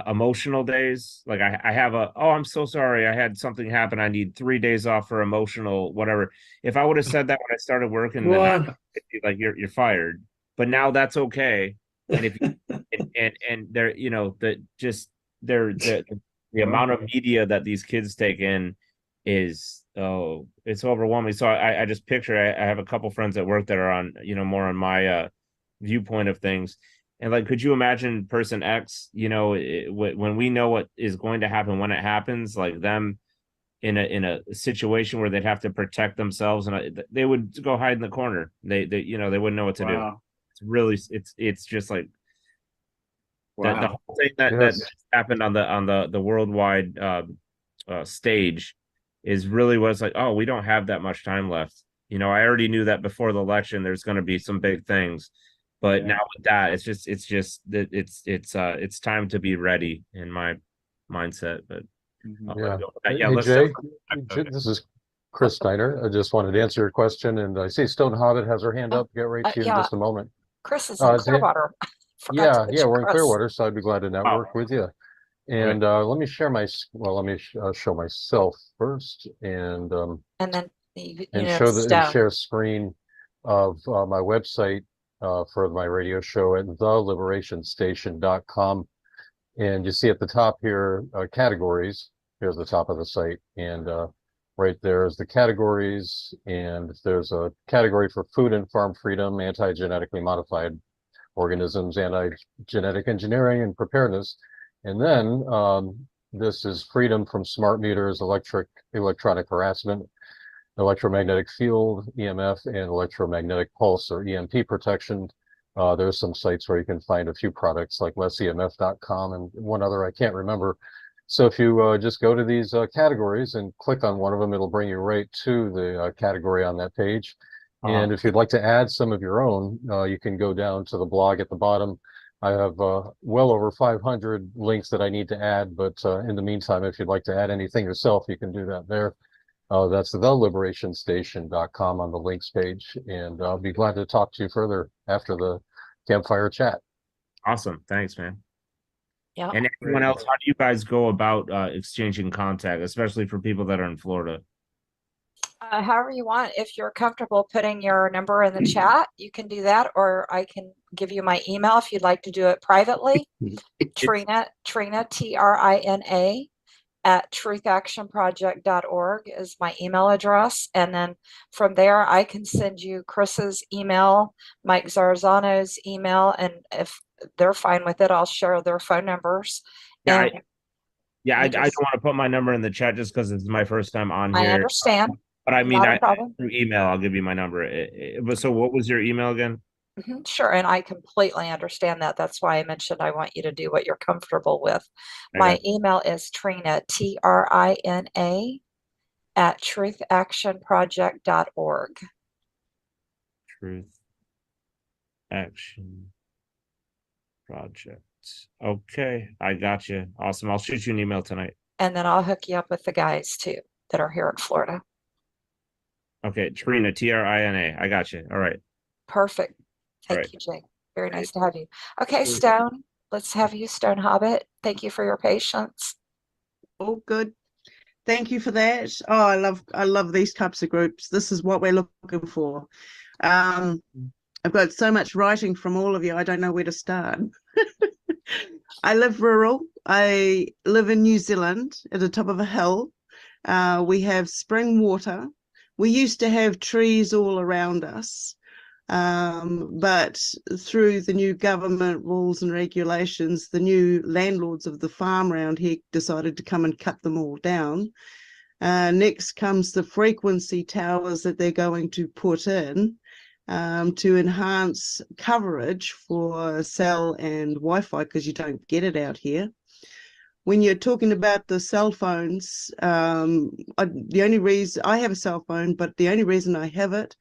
emotional days. Like I have I'm so sorry, I had something happen, I need 3 days off for emotional whatever. If I would have said that when I started working, then like you're fired. But now that's okay. And if and they're the amount of media that these kids take in is it's overwhelming. So I just picture, I have a couple friends at work that are on more on my viewpoint of things. And like, could you imagine person X, when we know what is going to happen when it happens, like them in a situation where they'd have to protect themselves, and they would go hide in the corner. They wouldn't know what to do. It's really, it's just like the whole thing that Yes. happened on the worldwide stage is really was like, oh, we don't have that much time left. You know, I already knew that before the election there's going to be some big things, but now with that, it's time to be ready in my mindset. But Yeah. yeah, Hey, let's Jay, okay. this is Chris Steiner. I just wanted to answer your question, and I see Stone Hobbit has her hand up. Get right to you in Yeah, just a moment. Chris is in Clearwater. Forgot to Yeah, mention we're in Chris. Clearwater, so I'd be glad to network with you. And let me share my, well, let me show myself first, and then you and know, show the and Stone. share a screen of my website for my radio show at theliberationstation.com. And you see at the top here, categories. Here's the top of the site. And right there is the categories. And there's a category for food and farm freedom, anti-genetically modified organisms, anti-genetic engineering, and preparedness. And then this is freedom from smart meters, electronic harassment, electromagnetic field, EMF, and electromagnetic pulse or EMP protection. There's some sites where you can find a few products like lessemf.com and one other I can't remember. So if you just go to these categories and click on one of them, it'll bring you right to the category on that page. And if you'd like to add some of your own, you can go down to the blog at the bottom. I have well over 500 links that I need to add, but in the meantime, if you'd like to add anything yourself, you can do that there. That's theliberationstation.com on the links page. And I'll be glad to talk to you further after the campfire chat. Awesome. Thanks, man. Yeah. And everyone else, how do you guys go about exchanging contact, especially for people that are in Florida? However you want. If you're comfortable putting your number in the chat, you can do that, or I can give you my email if you'd like to do it privately. Trina, Trina, at truthactionproject.org is my email address. And then from there, I can send you Chris's email, Mike Zarzano's email, and if they're fine with it, I'll share their phone numbers. Yeah, and I don't want to put my number in the chat just because it's my first time on here. I understand. But I mean, Not a problem. through email, I'll give you my number. But so what was your email again? Sure, and I completely understand that. That's why I mentioned I want you to do what you're comfortable with. My email is Trina, Trina, at truthactionproject.org. Truth Action Project. Okay, I got you. Awesome. I'll shoot you an email tonight. And then I'll hook you up with the guys too that are here in Florida. Okay, Trina, Trina. I got you. All right. Perfect. Thank you, Jay. Very nice to have you. Okay, Stone, let's have you, Stone Hobbit. Thank you for your patience. Oh, good. Thank you for that. Oh, I love these types of groups. This is what we're looking for. I've got so much writing from all of you. I don't know where to start. I live rural. I live in New Zealand at the top of a hill. We have spring water. We used to have trees all around us. But through the new government rules and regulations, the new landlords of the farm around here decided to come and cut them all down. Next comes the frequency towers that they're going to put in to enhance coverage for cell and Wi-Fi, because you don't get it out here. When you're talking about the cell phones, the only reason I have a cell phone, but the only reason I have it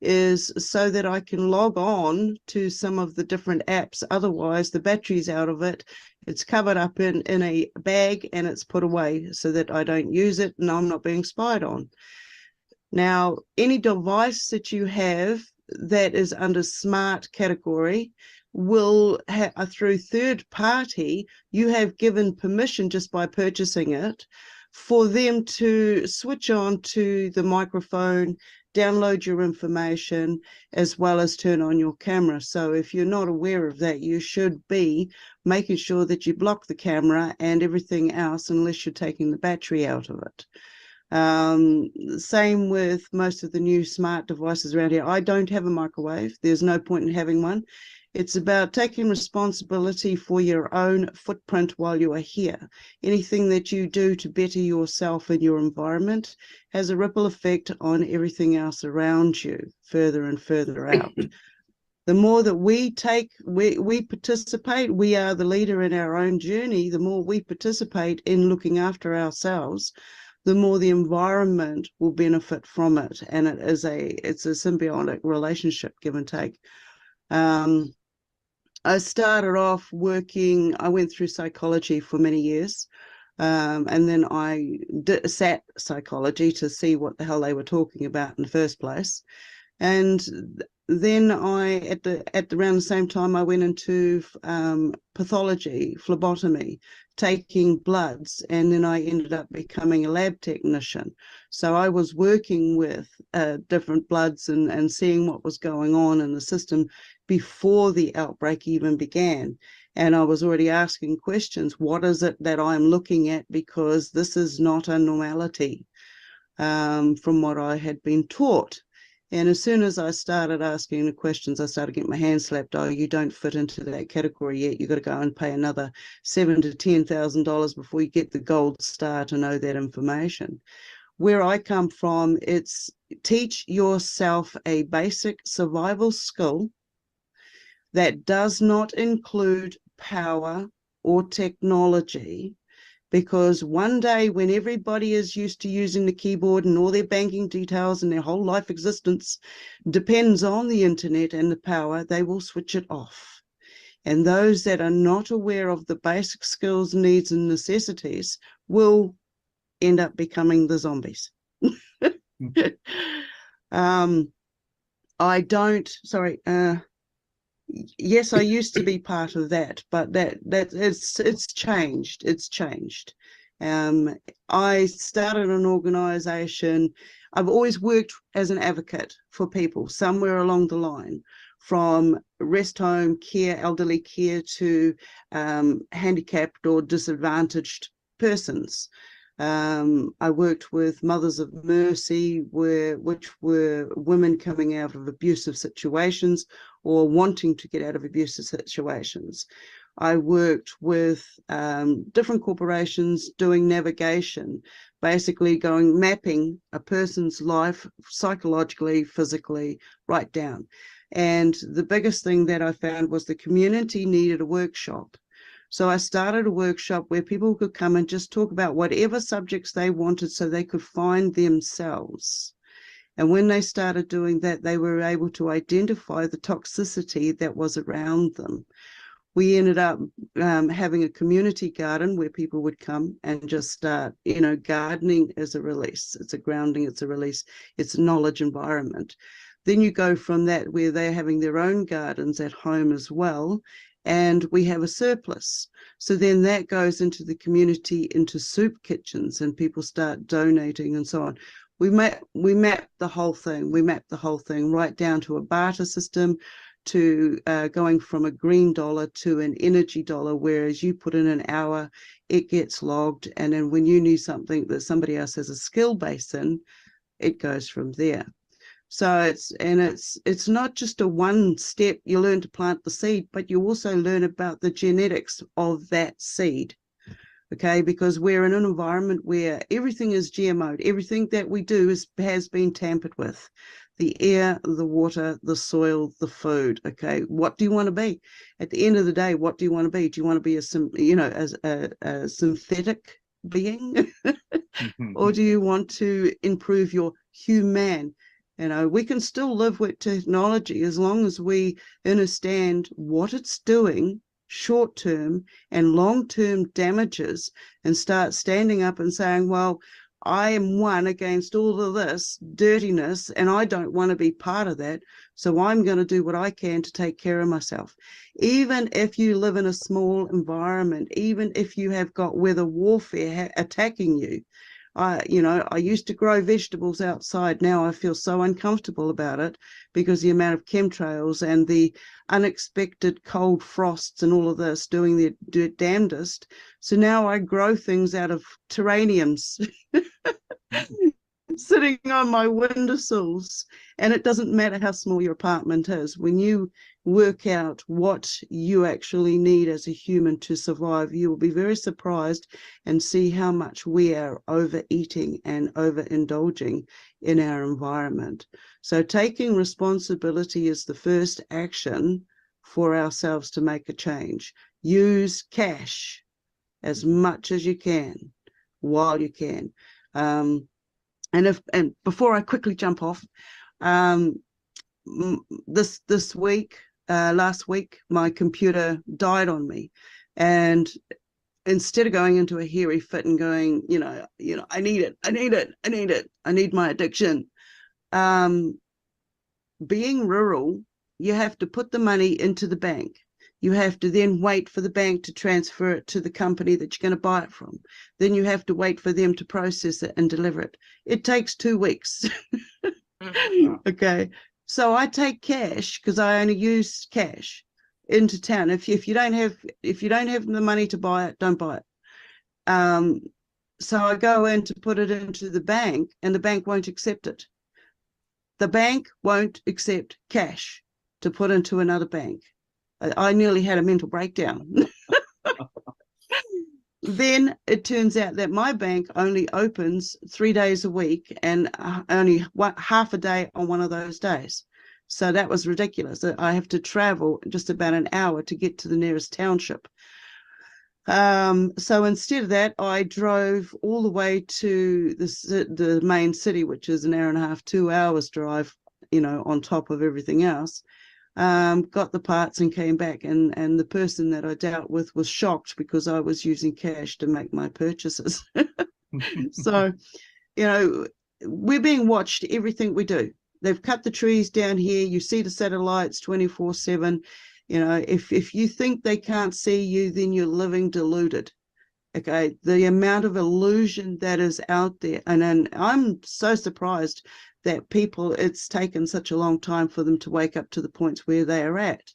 is so that I can log on to some of the different apps. Otherwise, the battery's out of it. It's covered up in a bag and it's put away so that I don't use it and I'm not being spied on. Now, any device that you have that is under smart category will have, through third party, you have given permission just by purchasing it for them to switch on to the microphone, download your information, as well as turn on your camera. So if you're not aware of that, you should be making sure that you block the camera and everything else unless you're taking the battery out of it. Same with most of the new smart devices around here. I don't have a microwave. There's no point in having one. It's about taking responsibility for your own footprint while you are here. Anything that you do to better yourself and your environment has a ripple effect on everything else around you, further and further out. The more that we participate, we are the leader in our own journey. The more we participate in looking after ourselves, the more the environment will benefit from it. And it's a symbiotic relationship, give and take. I started off I went through psychology for many years. And then I sat psychology to see what the hell they were talking about in the first place. And then at around the same time, I went into pathology, phlebotomy, taking bloods, and then I ended up becoming a lab technician. So I was working with different bloods and seeing what was going on in the system before the outbreak even began. And I was already asking questions. What is it that I'm looking at? Because this is not a normality from what I had been taught. And as soon as I started asking the questions, I started getting my hands slapped. Oh, you don't fit into that category yet. You've got to go and pay another $7,000 to $10,000 before you get the gold star to know that information. Where I come from, it's teach yourself a basic survival skill that does not include power or technology, because one day when everybody is used to using the keyboard and all their banking details and their whole life existence depends on the internet and the power, they will switch it off. And those that are not aware of the basic skills, needs, and necessities will end up becoming the zombies. Yes, I used to be part of that, but it's changed. It's changed. I started an organization. I've always worked as an advocate for people somewhere along the line, from rest home care, elderly care, to handicapped or disadvantaged persons. I worked with Mothers of Mercy, which were women coming out of abusive situations or wanting to get out of abusive situations. I worked with different corporations doing navigation, basically mapping a person's life psychologically, physically, right down. And the biggest thing that I found was the community needed a workshop. So I started a workshop where people could come and just talk about whatever subjects they wanted so they could find themselves. And when they started doing that, they were able to identify the toxicity that was around them. We ended up having a community garden where people would come and just start, gardening as a release. It's a grounding, it's a release, it's a knowledge environment. Then you go from that where they're having their own gardens at home as well, and we have a surplus. So then that goes into the community, into soup kitchens, and people start donating and so on. We map the whole thing. We map the whole thing right down to a barter system, to going from a green dollar to an energy dollar, whereas you put in an hour, it gets logged, and then when you need something that somebody else has a skill base in, it goes from there. So it's not just a one step. You learn to plant the seed, but you also learn about the genetics of that seed. Okay, because we're in an environment where everything is GMO'd. Everything that we do has been tampered with. The air, the water, the soil, the food. Okay, what do you want to be? At the end of the day, what do you want to be? Do you want to be a synthetic being, or do you want to improve your human? We can still live with technology as long as we understand what it's doing, short-term and long-term damages, and start standing up and saying, well, I am one against all of this dirtiness and I don't want to be part of that. So I'm going to do what I can to take care of myself. Even if you live in a small environment, even if you have got weather warfare attacking you, I used to grow vegetables outside. Now I feel so uncomfortable about it because the amount of chemtrails and the unexpected cold frosts and all of this doing their damnedest. So now I grow things out of terrariums sitting on my windowsills. And it doesn't matter how small your apartment is. When you work out what you actually need as a human to survive, you will be very surprised and see how much we are overeating and overindulging in our environment. So taking responsibility is the first action for ourselves to make a change. Use cash as much as you can while you can. And before I quickly jump off, this week, last week, my computer died on me, and instead of going into a hairy fit and going, I need it, I need my addiction. Being rural, you have to put the money into the bank. You have to then wait for the bank to transfer it to the company that you're going to buy it from. Then you have to wait for them to process it and deliver it. It takes 2 weeks. Okay. So I take cash, because I only use cash, into town. If you don't have the money to buy it, don't buy it. So I go in to put it into the bank, and the bank won't accept it. The bank won't accept cash to put into another bank. I nearly had a mental breakdown. Then it turns out that my bank only opens 3 days a week, and only half a day on one of those days. So that was ridiculous. I have to travel just about an hour to get to the nearest township. So instead of that, I drove all the way to the main city, which is an hour and a half, 2 hours drive, on top of everything else. Got the parts and came back, and the person that I dealt with was shocked because I was using cash to make my purchases. So, we're being watched, everything we do. They've cut the trees down here. You see the satellites 24/7. If you think they can't see you, then you're living deluded. Okay, the amount of illusion that is out there, and I'm so surprised that it's taken such a long time for them to wake up to the points where they are at.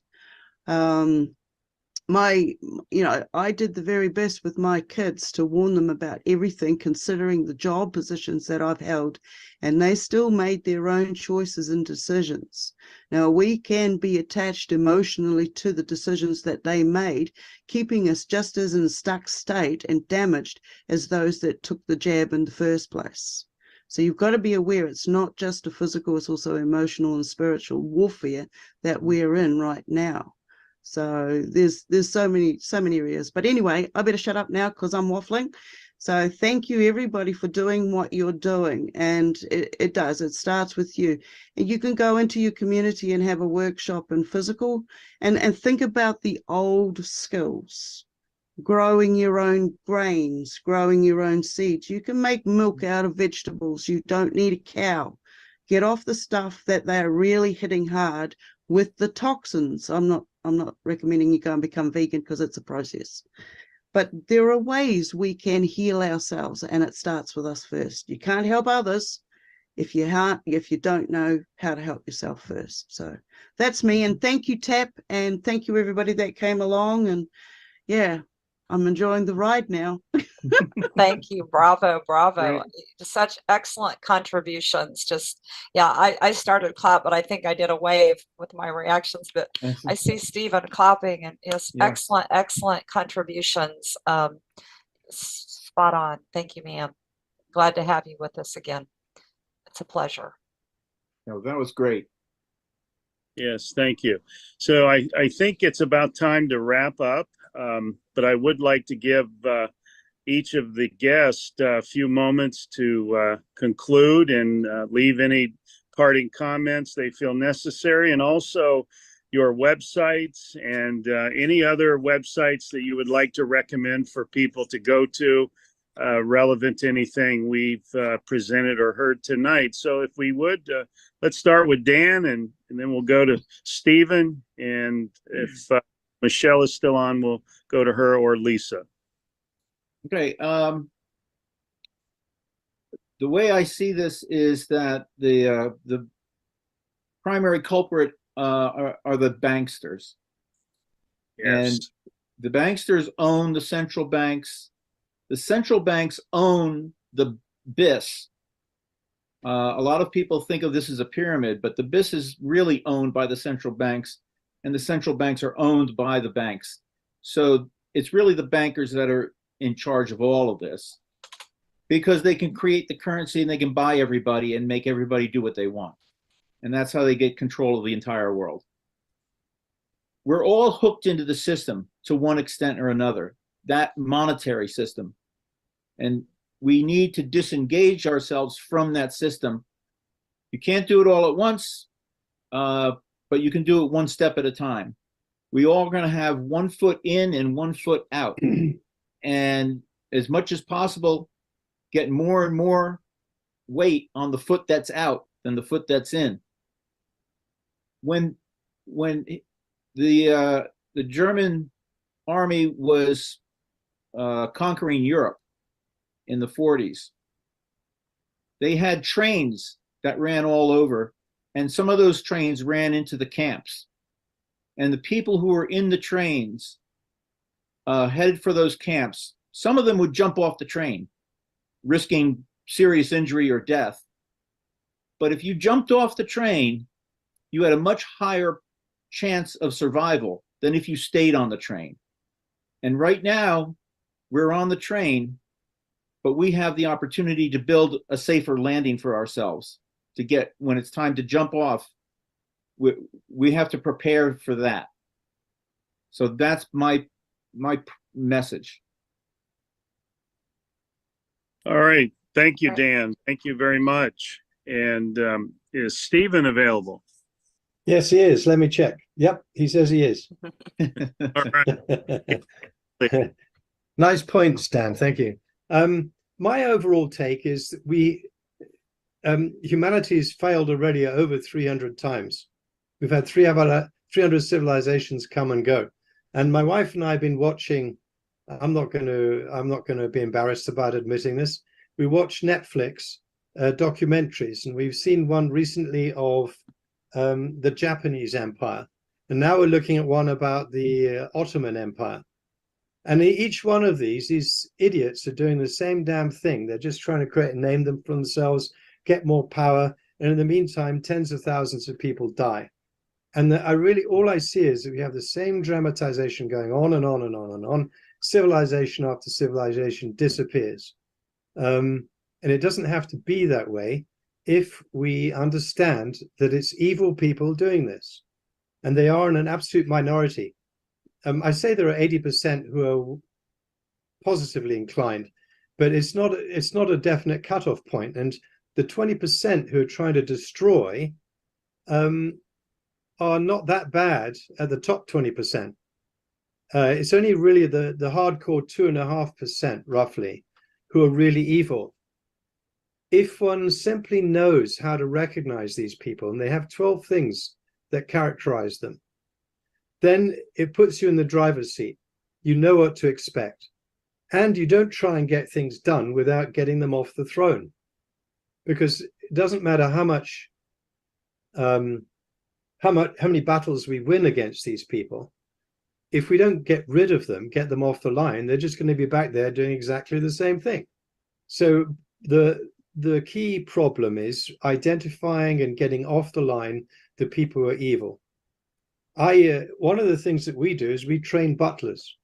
I did the very best with my kids to warn them about everything, considering the job positions that I've held, and they still made their own choices and decisions. Now, we can be attached emotionally to the decisions that they made, keeping us just as in a stuck state and damaged as those that took the jab in the first place. So you've got to be aware it's not just a physical, it's also emotional and spiritual warfare that we're in right now. So there's so many areas. But anyway, I better shut up now because I'm waffling. So thank you, everybody, for doing what you're doing. And it starts with you. And you can go into your community and have a workshop in physical and think about the old skills. Growing your own grains, growing your own seeds. You can make milk out of vegetables. You don't need a cow. Get off the stuff that they're really hitting hard with the toxins. I'm not recommending you go and become vegan because it's a process. But there are ways we can heal ourselves, and it starts with us first. You can't help others if you don't know how to help yourself first. So that's me. And thank you, Tap, and thank you everybody that came along. And yeah, I'm enjoying the ride now. Thank you. Bravo. Great. Such excellent contributions. I started clap, but I think I did a wave with my reactions, but I see Stephen clapping, and yes, yeah. Excellent contributions. Spot on. Thank you, ma'am. Glad to have you with us again. It's a pleasure. No, that was great. Yes, thank you. So I think it's about time to wrap up. But I would like to give each of the guests a few moments to conclude and leave any parting comments they feel necessary, and also your websites and any other websites that you would like to recommend for people to go to relevant to anything we've presented or heard tonight. So if we would, let's start with Dan, and then we'll go to Stephen, and if Michelle is still on, we'll go to her, or Lisa. Okay. The way I see this is that the primary culprit are the banksters. Yes. And the banksters own the central banks. The central banks own the BIS. A lot of people think of this as a pyramid, but the BIS is really owned by the central banks, and the central banks are owned by the banks. So it's really the bankers that are in charge of all of this, because they can create the currency and they can buy everybody and make everybody do what they want. And that's how they get control of the entire world. We're all hooked into the system to one extent or another, that monetary system. And we need to disengage ourselves from that system. You can't do it all at once, but you can do it one step at a time. We all are going to have 1 foot in and 1 foot out. And as much as possible, get more and more weight on the foot that's out than the foot that's in. When the German army was conquering Europe in the 40s, they had trains that ran all over, and some of those trains ran into the camps. And the people who were in the trains headed for those camps, some of them would jump off the train, risking serious injury or death. But if you jumped off the train, you had a much higher chance of survival than if you stayed on the train. And right now, we're on the train, but we have the opportunity to build a safer landing for ourselves. To get, when it's time to jump off, we have to prepare for that. So that's my message. All right. Thank you, Right. Dan. Thank you very much. And is Stephen available? Yes, he is. Let me check. Yep, he says he is. All right. Nice point, Stan. Thank you. My overall take is that humanity has failed already over 300 times. We've had 300 civilizations come and go. And my wife and I have been watching, I'm not going to be embarrassed about admitting this. We watch Netflix documentaries, and we've seen one recently of the Japanese Empire. And now we're looking at one about the Ottoman Empire. And each one of these idiots are doing the same damn thing. They're just trying to create a name them for themselves, get more power. And in the meantime, tens of thousands of people die. And all I see is that we have the same dramatization going on and on and on and on. Civilization after civilization disappears. And it doesn't have to be that way if we understand that it's evil people doing this. And they are in an absolute minority. I say there are 80% who are positively inclined, but it's not a definite cutoff point. And the 20% who are trying to destroy are not that bad at the top 20%. It's only really the hardcore 2.5% roughly who are really evil. If one simply knows how to recognize these people, and they have 12 things that characterize them, then it puts you in the driver's seat. You know what to expect. And you don't try and get things done without getting them off the throne. Because it doesn't matter how many battles we win against these people. If we don't get rid of them, get them off the line, they're just going to be back there doing exactly the same thing. So the key problem is identifying and getting off the line the people who are evil. One of the things that we do is we train butlers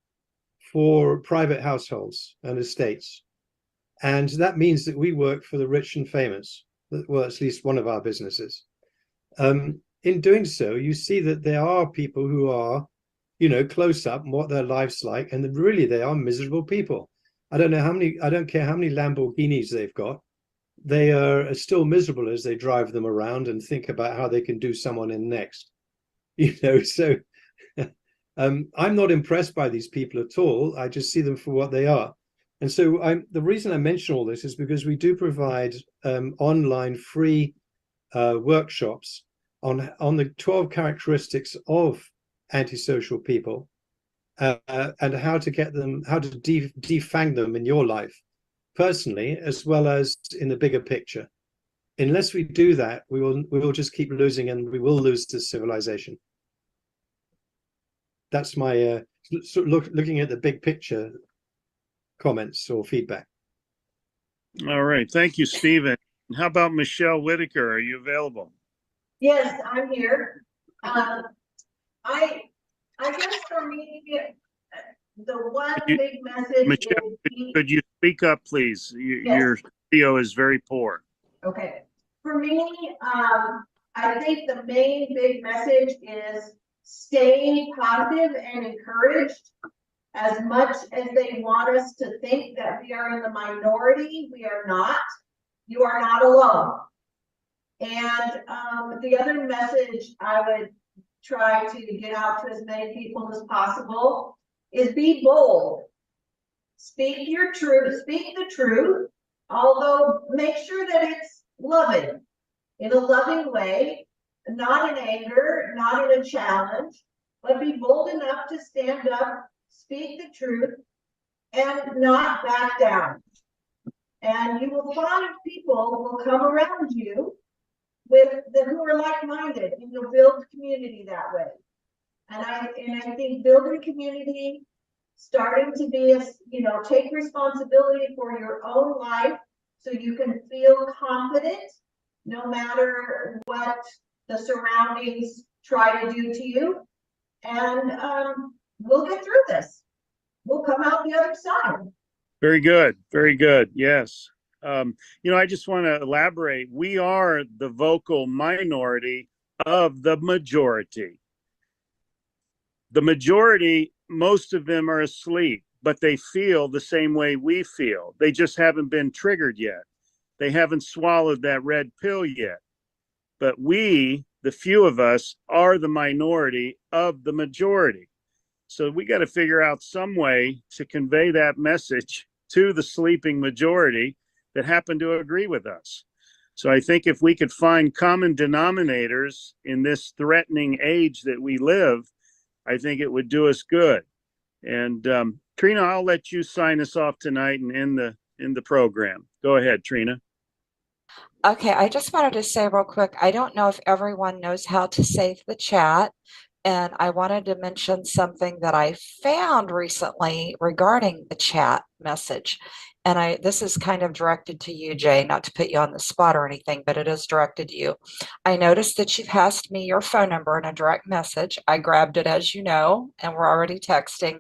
for private households and estates. And that means that we work for the rich and famous. Well, at least one of our businesses. In doing so, you see that there are people who are, close up and what their life's like, and really they are miserable people. I don't care how many Lamborghinis they've got. They are still miserable as they drive them around and think about how they can do someone in next. So I'm not impressed by these people at all. I just see them for what they are. And so the reason I mention all this is because we do provide online free workshops on the 12 characteristics of antisocial people and how to get them, how to defang them in your life personally, as well as in the bigger picture. Unless we do that, we will just keep losing, and we will lose this civilization. That's my looking at the big picture comments or feedback. All right. Thank you, Stephen. How about Michelle Whitaker? Are you available? Yes, I'm here. I guess for me, the one big message Michelle, is could you speak up, please? Your video is very poor. okay. For me, I think the main big message is stay positive and encouraged. As much as they want us to think that we are in the minority, we are not. You are not alone. And the other message I would try to get out to as many people as possible is be bold. Speak your truth, speak the truth, although make sure that it's loving, in a loving way, not in anger, not in a challenge, but be bold enough to stand up, speak the truth, and not back down. And you will find people will come around you who are like-minded, and you'll build community that way. And I think building community, starting to be take responsibility for your own life so you can feel confident no matter what the surroundings try to do to you. And we'll get through this. We'll come out the other side. Very good. Very good. Yes. I just want to elaborate. We are the vocal minority of the majority. The majority, most of them are asleep, but they feel the same way we feel. They just haven't been triggered yet. They haven't swallowed that red pill yet. But we, the few of us, are the minority of the majority. So we got to figure out some way to convey that message to the sleeping majority that happen to agree with us. So I think if we could find common denominators in this threatening age that we live, I think it would do us good. And Trina, I'll let you sign us off tonight and end the program. Go ahead, Trina. Okay, I just wanted to say real quick, I don't know if everyone knows how to save the chat. And I wanted to mention something that I found recently regarding the chat message. And this is kind of directed to you, Jay, not to put you on the spot or anything, but it is directed to you. I noticed that you've asked me your phone number in a direct message. I grabbed it, as you know, and we're already texting,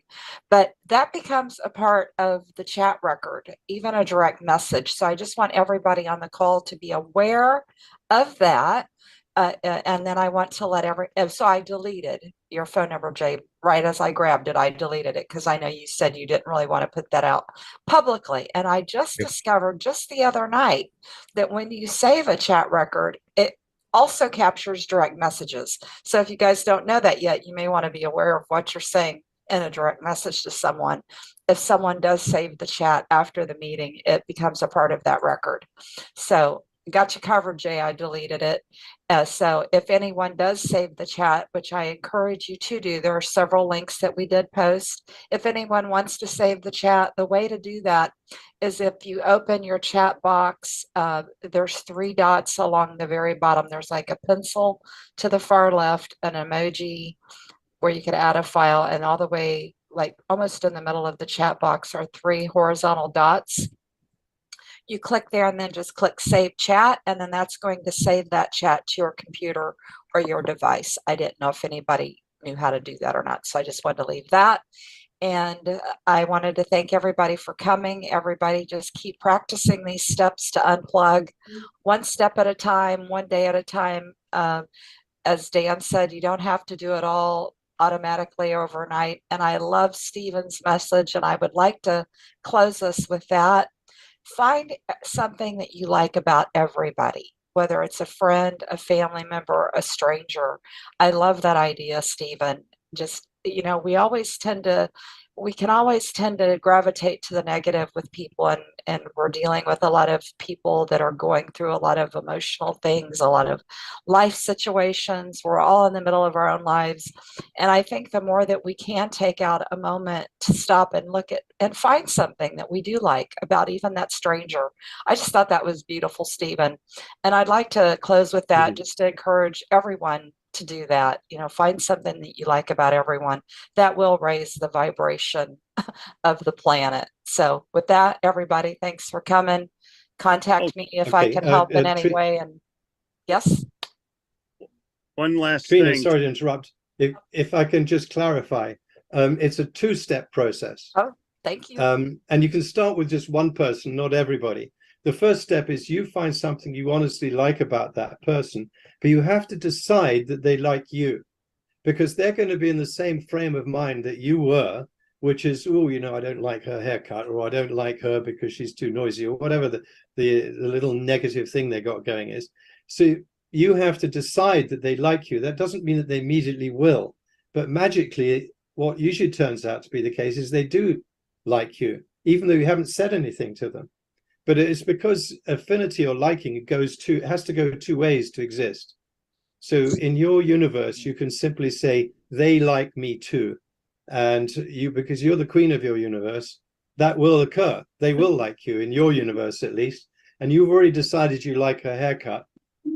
but that becomes a part of the chat record, even a direct message. So I just want everybody on the call to be aware of that. And then I want to let so I deleted your phone number, Jay, right as I grabbed it. I deleted it because I know you said you didn't really want to put that out publicly. And I just discovered just the other night that when you save a chat record, it also captures direct messages. So if you guys don't know that yet, you may want to be aware of what you're saying in a direct message to someone. If someone does save the chat after the meeting, it becomes a part of that record. So got you covered, Jay. I deleted it. So if anyone does save the chat, which I encourage you to do, there are several links that we did post. If anyone wants to save the chat, the way to do that is if you open your chat box, there's 3 dots along the very bottom. There's like a pencil to the far left, an emoji where you could add a file, and all the way, like almost in the middle of the chat box, are 3 horizontal dots. You click there and then just click Save Chat, and then that's going to save that chat to your computer or your device. I didn't know if anybody knew how to do that or not, so I just wanted to leave that. And I wanted to thank everybody for coming. Everybody just keep practicing these steps to unplug, one step at a time, one day at a time. As Dan said, you don't have to do it all automatically overnight. And I love Stephen's message, and I would like to close us with that. Find something that you like about everybody, whether it's a friend, a family member, a stranger. I love that idea, Stephen. Just, we can always tend to gravitate to the negative with people, and we're dealing with a lot of people that are going through a lot of emotional things, a lot of life situations. We're all in the middle of our own lives. And I think the more that we can take out a moment to stop and look at and find something that we do like about even that stranger. I just thought that was beautiful, Stephen. And I'd like to close with that, just to encourage everyone to do that. Find something that you like about everyone. That will raise the vibration of the planet. So with that, everybody, thanks for coming. Contact me if I can help in any way. And yes. One last Trina, thing. sorry to interrupt. If I can just clarify, it's a 2-step process. Oh, thank you. And you can start with just one person, not everybody. The first step is you find something you honestly like about that person, but you have to decide that they like you, because they're going to be in the same frame of mind that you were which is, oh, you know, I don't like her haircut, or I don't like her because she's too noisy, or whatever the little negative thing they got going is. So you have to decide that they like you. That doesn't mean that they immediately will, but magically, what usually turns out to be the case is they do like you, even though you haven't said anything to them. But it's because affinity or liking it has to go two ways to exist. So in your universe, you can simply say, they like me too. And you, because you're the queen of your universe, that will occur. They will like you in your universe, at least. And you've already decided you like her haircut.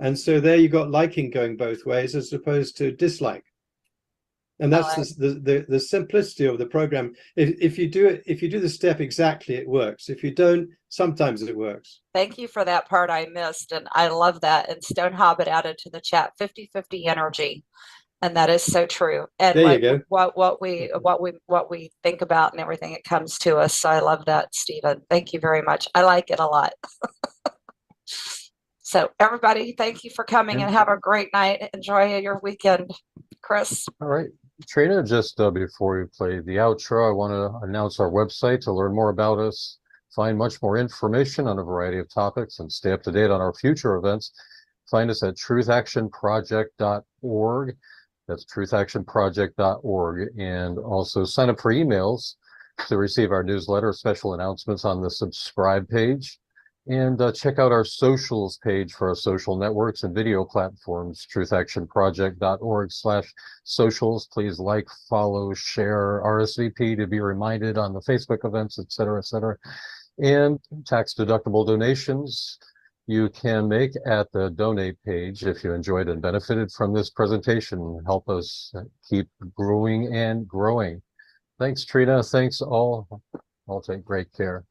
And so there you got liking going both ways as opposed to dislike. And that's the simplicity of the program. If you do the step exactly, it works. If you don't, sometimes it works. Thank you for that part I missed. And I love that. And Stone Hobbit added to the chat 50-50 energy. And that is so true. And there you go. What we think about and everything, it comes to us. So I love that, Stephen. Thank you very much. I like it a lot. So everybody, thank you for coming and have a great night. Enjoy your weekend, Chris. All right. Trina, just before we play the outro, I want to announce our website to learn more about us, find much more information on a variety of topics, and stay up to date on our future events. Find us at truthactionproject.org. That's truthactionproject.org. And also sign up for emails to receive our newsletter, special announcements on the subscribe page. And check out our socials page for our social networks and video platforms, truthactionproject.org/socials. Please like, follow, share, RSVP to be reminded on the Facebook events, et cetera, et cetera. And tax-deductible donations you can make at the donate page if you enjoyed and benefited from this presentation. Help us keep growing and growing. Thanks, Trina. Thanks all. I'll take great care.